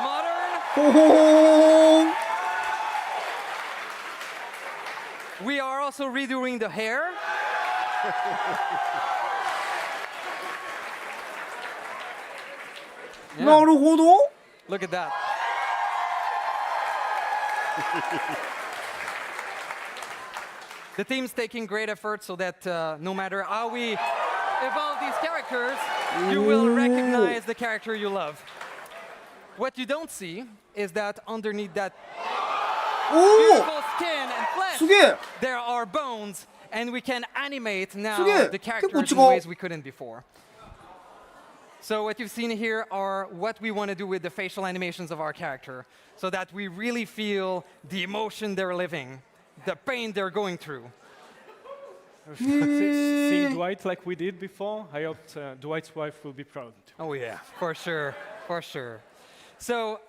modern. We are also redoing the hair. Look at that. The team's taking great effort so that no matter how we evolve these characters, you will recognize the character you love. What you don't see is that underneath that beautiful skin and flesh, there are bones, and we can animate now the characters in ways we couldn't before. So what you've seen here are what we want to do with the facial animations of our character, so that we really feel the emotion they're living, the pain they're going through. Seeing Dwight like we did before, I hope Dwight's wife will be proud. Oh yeah, for sure, for sure. So,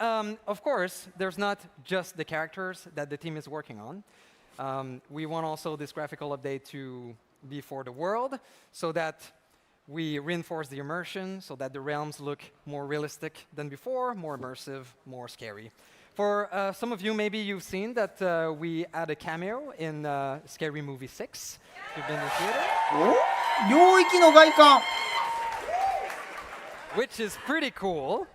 of course, there's not just the characters that the team is working on. We want also this graphical update to be for the world, so that we reinforce the immersion, so that the realms look more realistic than before, more immersive, more scary. For some of you, maybe you've seen that we had a cameo in Scary Movie 6. You've been in the theater. 領域の外観 Which is pretty cool.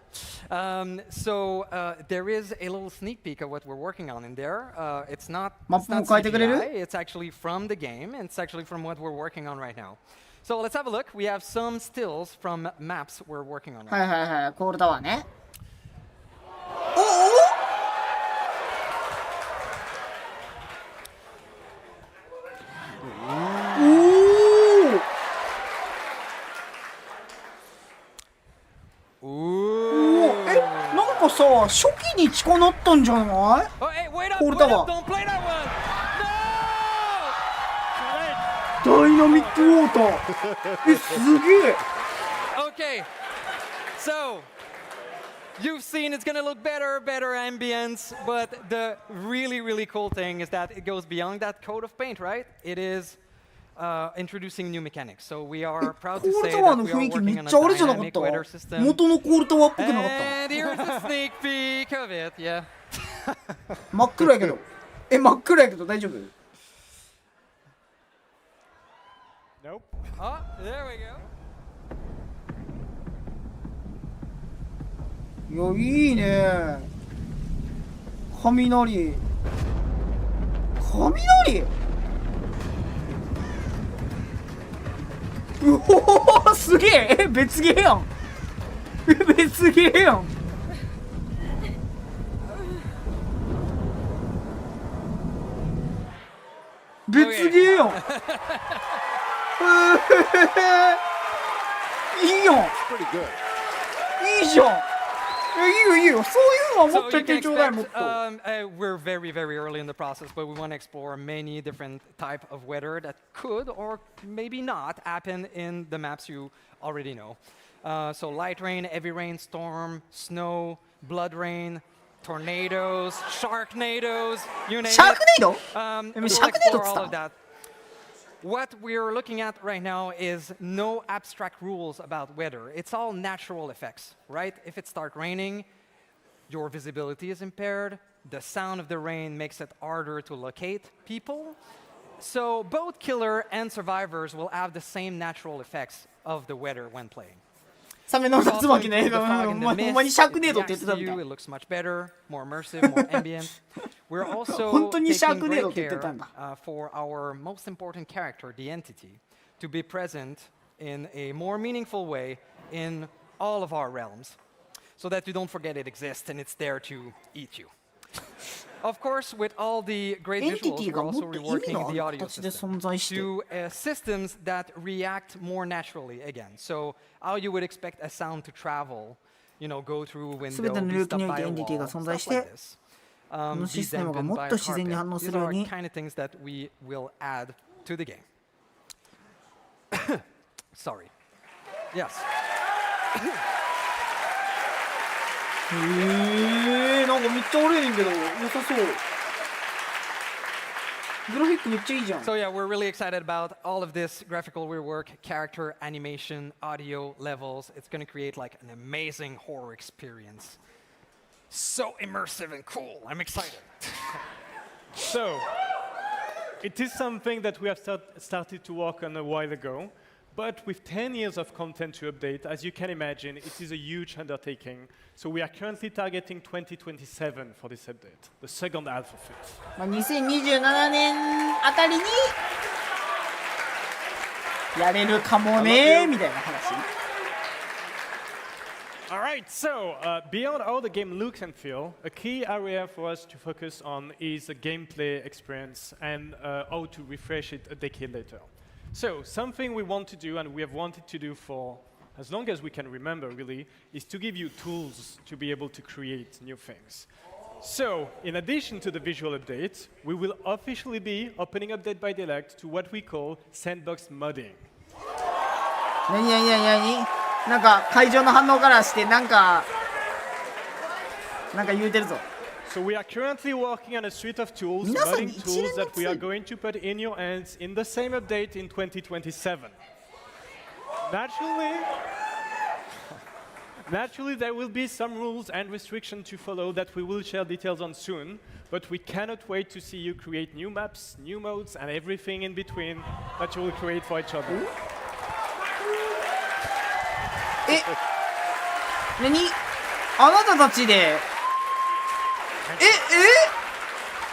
So there is a little sneak peek of what we're working on in there. It's not CGI, it's actually from the game, and it's actually from what we're working on right now. So let's have a look. We have some stills from maps we're working on right now. はいはいはい、コールタワーね。なんかさ、初期に近なったんじゃない？コールタワー。ダイナミックウォーター。すげえ。Okay, so you've seen it's gonna look better ambience, but the really cool thing is that it goes beyond that coat of paint, right? It is introducing new mechanics. So we are proud to say that we are working on a dynamic weather system. 元のコールタワーっぽくなかった。 And here's a sneak peek of it, yeah. 真っ暗やけど。真っ暗やけど大丈夫？ Nope. Oh, there we go. いや、いいね。雷。雷。うお、すげえ。別ゲーやん。別ゲーやん。別ゲーやん。いいやん。いいじゃん。いいよ。そういうのはもっと言ってちょうだい、もっと。We're very early in the process, but we want to explore many different type of weather that could or maybe not happen in the maps you already know. So light rain, heavy rain, storm, snow, blood rain, tornadoes, sharknadoes, you name it. Sharknado? We'll explore all of that. What we're looking at right now is no abstract rules about weather. It's all natural effects, right? If it starts raining, your visibility is impaired. The sound of the rain makes it harder to locate people. So both killer and survivors will have the same natural effects of the weather when playing. サメの竜巻の映画はほんまにシャークネードって言ってたみたい。 It looks much better, more immersive, more ambient. We're also taking great care for our most important character, the entity, to be present in a more meaningful way in all of our realms, so that you don't forget it exists and it's there to eat you. Of course, with all the great visuals, we're also reworking the audio system to systems that react more naturally again. So how you would expect a sound to travel, you know, go through a window, be stopped by a wall, stuff like this. Be dampened by a carpet. These are the kind of things that we will add to the game. Sorry. Yes. なんかめっちゃ悪いねんけど、良さそう。グラフィックめっちゃいいじゃん。 So yeah, we're really excited about all of this graphical rework, character, animation, audio, levels. It's going to create like an amazing horror experience. So immersive and cool. I'm excited. So, it is something that we have started to work on a while ago, but with 10 years of content to update, as you can imagine, it is a huge undertaking. So we are currently targeting 2027 for this update, the second half of it. 2027年あたりにやれるかもねみたいな話。 All right, so beyond how the game looks and feels, a key area for us to focus on is the gameplay experience and how to refresh it a decade later. So something we want to do and we have wanted to do for as long as we can remember, really, is to give you tools to be able to create new things. So, in addition to the visual update, we will officially be opening up Dead by Daylight to what we call sandbox modding. なんか会場の反応からしてなんか言うてるぞ。 So we are currently working on a suite of tools, modding tools that we are going to put in your hands in the same update in 2027. Naturally, there will be some rules and restrictions to follow that we will share details on soon, but we cannot wait to see you create new maps, new modes, and everything in between that you will create for each other. あなたたちで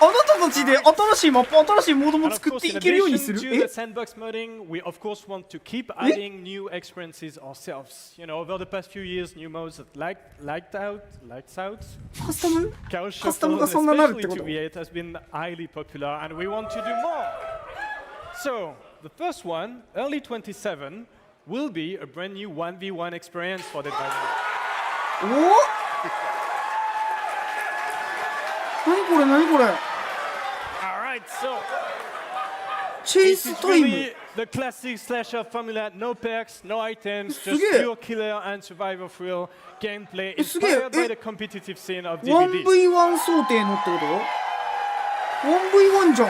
あなたたちで新しいマップ、新しいモードも作っていけるようにする。 Sandbox modding, we of course want to keep adding new experiences ourselves. You know, over the past few years, new modes that Lights Out, カスタムがそんななるってこと？ It has been highly popular, and we want to do more. So the first one, early 27, will be a brand new 1v1 experience for Dead by Daylight. 何これ Alright, so Chase it is time. really the classic slasher formula, no perks, no items, just pure killer and survivor thrill gameplay inspired by the competitive scene of DBD. 1v1 想定のってこと？ 1v1 じゃん。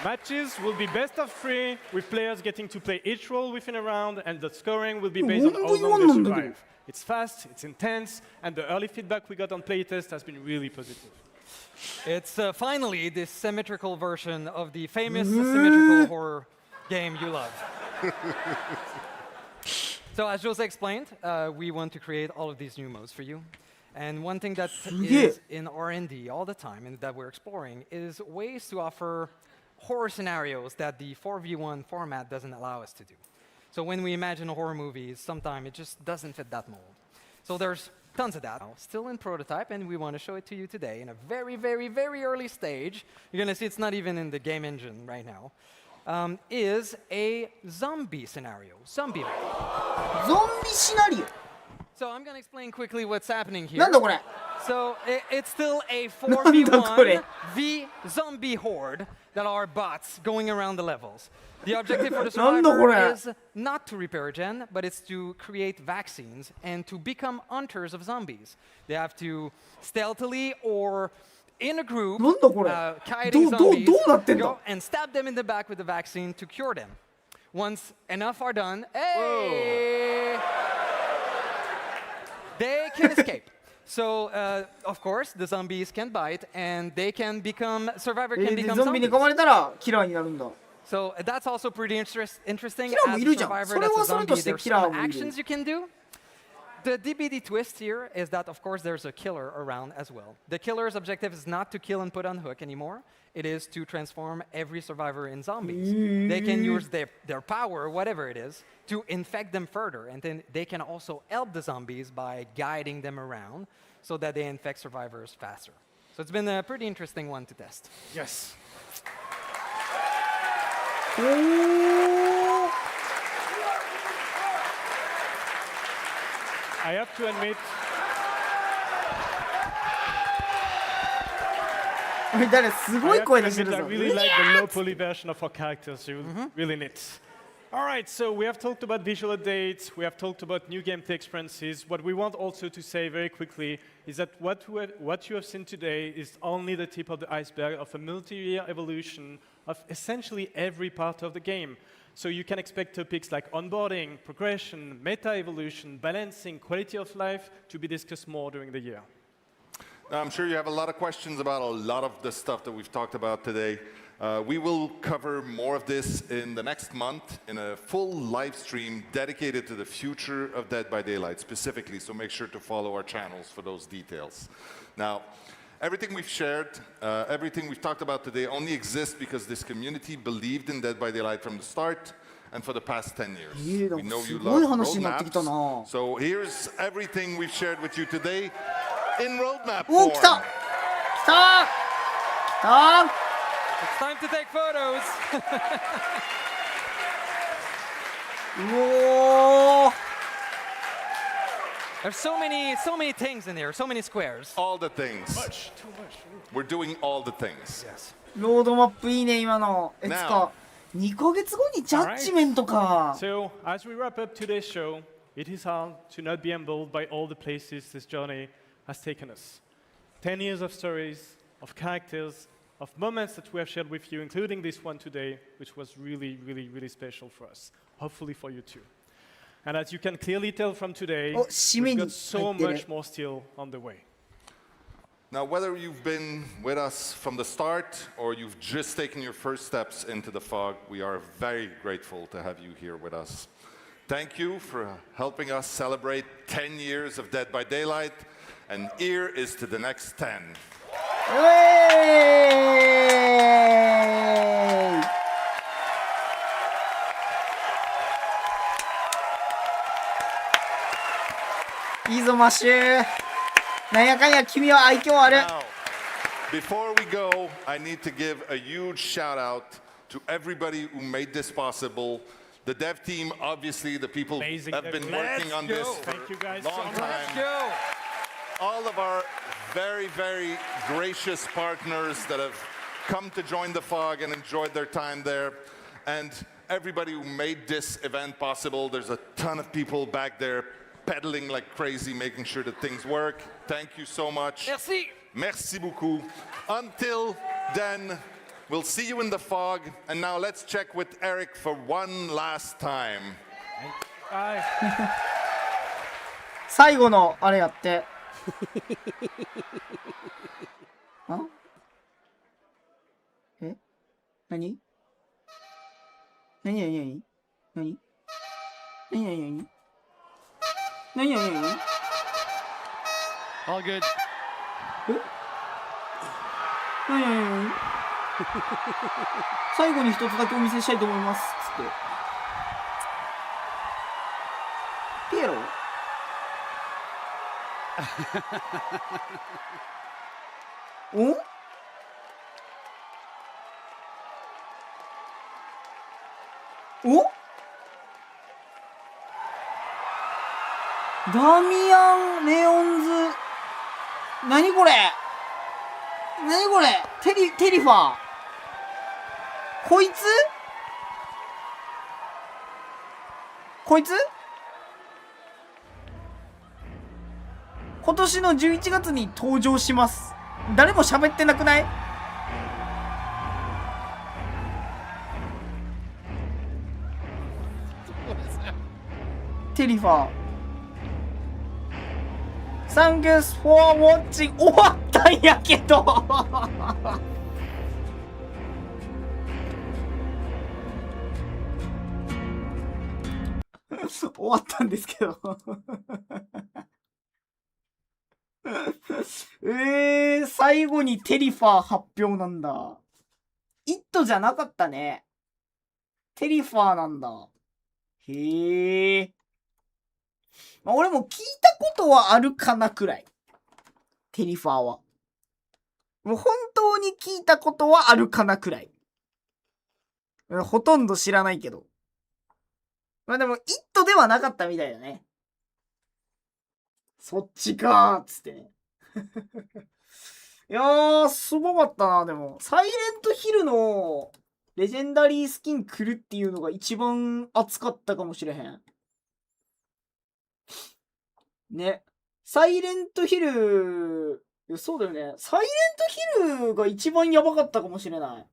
Matches will be best of 3, with players getting to play each role within a round, and the scoring will be based on how long they survive. It's fast, it's intense, and the early feedback we got on playtest has been really positive. It's finally this symmetrical version of the famous symmetrical horror game you love. So as Jose explained, we want to create all of these new modes for you. And one thing that is in R&D all the time and that we're exploring is ways to offer horror scenarios that the 4v1 format doesn't allow us to do. So when we imagine a horror movie, sometimes it just doesn't fit that mold. So there's tons of that. Still in prototype, and we want to show it to you today in a very, very, very early stage. You're going to see it's not even in the game engine right now. Is a zombie scenario. Zombie scenario. So I'm going to explain quickly what's happening here. なんだこれ? So it's still a 4v1 v zombie horde that are bots going around the levels. The objective for the survivor is not to repair gen, but it's to create vaccines and to become hunters of zombies. They have to stealthily or in a group, kiting zombies, go and stab them in the back with the vaccine to cure them. Once enough are done, they can escape. So, of course, the zombies can bite, and they can become, survivor can become zombies. So that's also pretty interesting. As a survivor, that's a zombie. There's some actions you can do. The DBD twist here is that, of course, there's a killer around as well. The killer's objective is not to kill and put on hook anymore. It is to transform every survivor in zombies. They can use their power, whatever it is, to infect them further. And then they can also help the zombies by guiding them around so that they infect survivors faster. So it's been a pretty interesting one to test. Yes. I have to admit, I really like the low poly version of our characters. Really neat. All right, so we have talked about visual updates, we have talked about new gameplay experiences. What we want also to say very quickly is that what you have seen today is only the tip of the iceberg of a multi-year evolution of essentially every part of the game. So you can expect topics like onboarding, progression, meta evolution, balancing, quality of life to be discussed more during the year. Now, I'm sure you have a lot of questions about a lot of the stuff that we've talked about today. We will cover more of this in the next month in a full live stream dedicated to the future of Dead by Daylight specifically, so make sure to follow our channels for those details. Now, everything we've shared, everything we've talked about today only exists because this community believed in Dead by Daylight from the start and for the past 10 years. We know you love roadmaps, so here's everything we've shared with you today in roadmap form. It's time to take photos. Whoa. There's so many things in here, so many squares. All the things. Too much. We're doing all the things. Yes. ロードマップいいね今の。いつか2ヶ月後にジャッジメントか。So, as we wrap up today's show, it is hard to not be humbled by all the places this journey has taken us. 10 years of stories, of characters, of moments that we have shared with you, including this one today, which was really, really, really special for us. Hopefully for you too. And as you can clearly tell from today, we've got so much more still on the way. Now, whether you've been with us from the start or you've just taken your first steps into the fog, we are very grateful to have you here with us. Thank you for helping us celebrate 10 years of Dead by Daylight, and here is to the next 10. Hey! いいぞマッシュ。なんやかんや君は愛嬌ある。 Now, before we go, I need to give a huge shout out to everybody who made this possible. The dev team, obviously, the people have been working on this for a long time. All of our very, very gracious partners that have come to join the fog and enjoyed their time there. And everybody who made this event possible. There's a ton of people back there pedaling like crazy, making sure that things work. Thank you so much. Merci. Merci beaucoup. Until then, we'll see you in the fog. And now let's check with Eric for one last time. 最後のあれやって。あ？え？何？何何何？何？何何何？何何何？ All good. え？何何何？最後に一つだけお見せしたいと思います。つって。ピエロ？お？お？ダミアン・レオンズ。何これ？何これ？テリファー。こいつ？こいつ？今年の11月に登場します。誰も喋ってなくない？テリファー。Thanks for watching。終わったんやけど。終わったんですけど。最後にテリファー発表なんだ。イットじゃなかったね。テリファーなんだ。へえ。まあ、俺も聞いたことはあるかなくらい。テリファーは。もう本当に聞いたことはあるかなくらい。ほとんど知らないけど。まあでも、イットではなかったみたいだね。そっちかーっつってね。いやー、すごかったな、でも。サイレントヒルのレジェンダリースキン来るっていうのが一番熱かったかもしれへん。ね。サイレントヒル、いやそうだよね。サイレントヒルが一番やばかったかもしれない。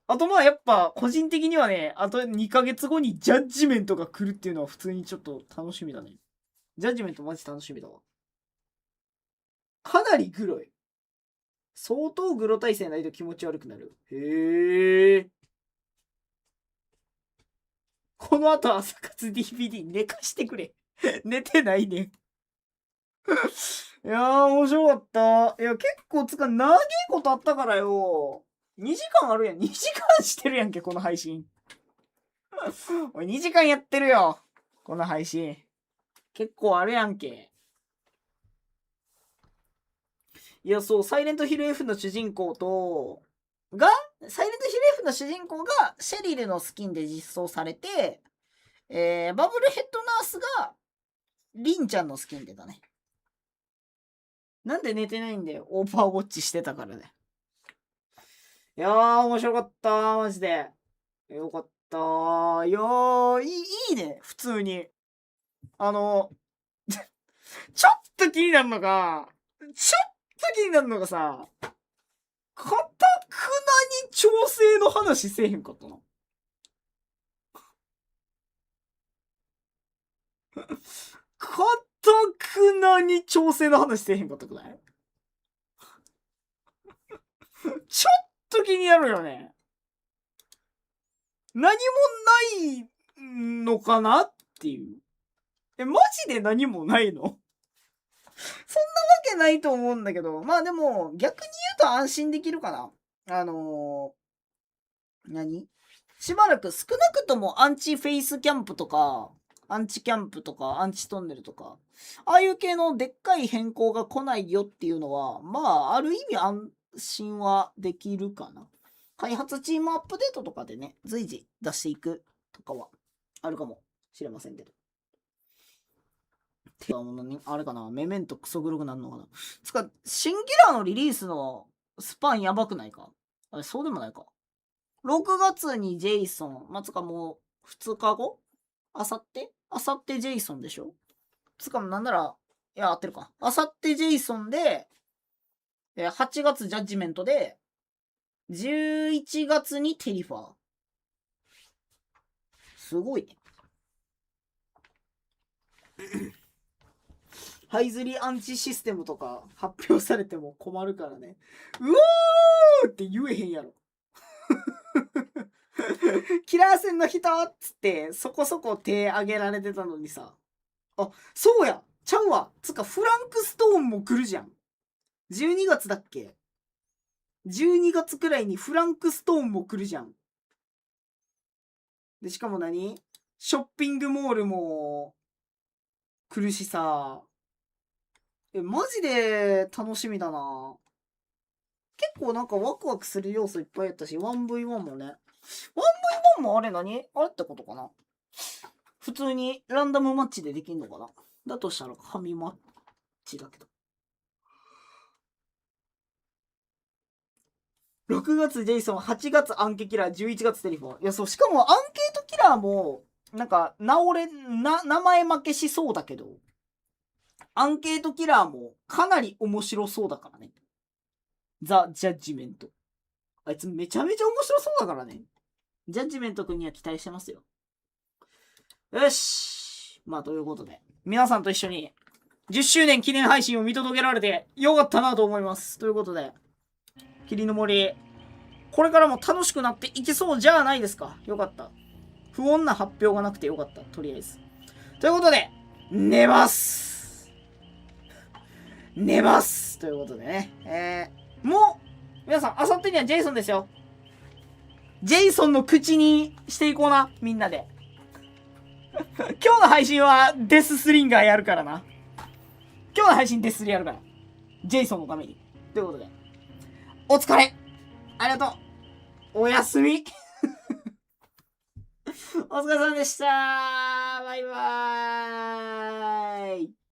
あとまあやっぱ個人的にはね、あと2ヶ月後にジャッジメントが来るっていうのは普通にちょっと楽しみだね。ジャッジメントマジ楽しみだわ。かなりグロい。相当グロ体勢ないと気持ち悪くなる。へえ。この後朝活 DVD 寝かしてくれ。寝てないねん。いやー、面白かった。いや、結構長いことあったからよ。2時間あるやん。2時間してるやんけ、この配信。おい、2時間やってるよ。この配信。結構あるやんけ。いや、そう、サイレントヒル F の主人公と、サイレントヒル F の主人公がシェリルのスキンで実装されて、バブルヘッドナースが、リンちゃんのスキンでだね。なんで寝てないんだよ。オーバーウォッチしてたからね。いやー、面白かったー、マジで。よかったー。いやー、いいね、普通に。ちょっと気になるのがさ、かたくなに調整の話せえへんかったな。かたくなに調整の話せえへんかったくない？ちょっと気になるよね。何もないのかなっていう。マジで何もないの？そんなわけないと思うんだけど、まあでも逆に言うと安心できるかな。しばらく少なくともアンチフェイスキャンプとか、アンチキャンプとか、アンチトンネルとか、ああいう系のでっかい変更が来ないよっていうのは、まあ、ある意味安心はできるかな。開発チームアップデートとかでね、随時出していくとかは、あるかもしれませんけど。あれかな、メメントクソグロくなるのかな。シンギュラーのリリースのスパンやばくないか？あれ、そうでもないか。6月にジェイソン、もう2日後？あさってジェイソンでしょ？なんなら、いや、合ってるか。あさってジェイソンで、8月ジャッジメントで、11月にテリファー。すごいね。ハイズリアンチシステムとか発表されても困るからね。うおーって言えへんやろ。キラー戦の人っつってそこそこ手挙げられてたのにさ。あ、そうやちゃうわフランクストーンも来るじゃん。12月だっけ？ 12 月くらいにフランクストーンも来るじゃん。で、しかもショッピングモールも来るしさ。マジで楽しみだな。結構ワクワクする要素いっぱいあったし、1v1 もね。1v1 もあれってことかな。普通にランダムマッチでできんのかな。だとしたら神マッチだけど。6月ジェイソン、8月アンケキラー、11月テリフォン。いや、そう、しかもアンケートキラーも、名前負けしそうだけど、アンケートキラーもかなり面白そうだからね。ザ・ジャッジメント。あいつめちゃめちゃ面白そうだからね。ジャッジメント君には期待してますよ。よし。まあ、ということで、皆さんと一緒に10周年記念配信を見届けられてよかったなと思います。ということで、霧の森、これからも楽しくなっていきそうじゃないですか。よかった。不穏な発表がなくてよかった。とりあえず。ということで、寝ますということでね。もう、皆さん、あさってにはジェイソンですよ。ジェイソンの口にしていこうな、みんなで。今日の配信はデススリンガーやるからな。今日の配信デススリやるから。ジェイソンのために。ということで、お疲れありがとうおやすみお疲れ様でしたバイバーイ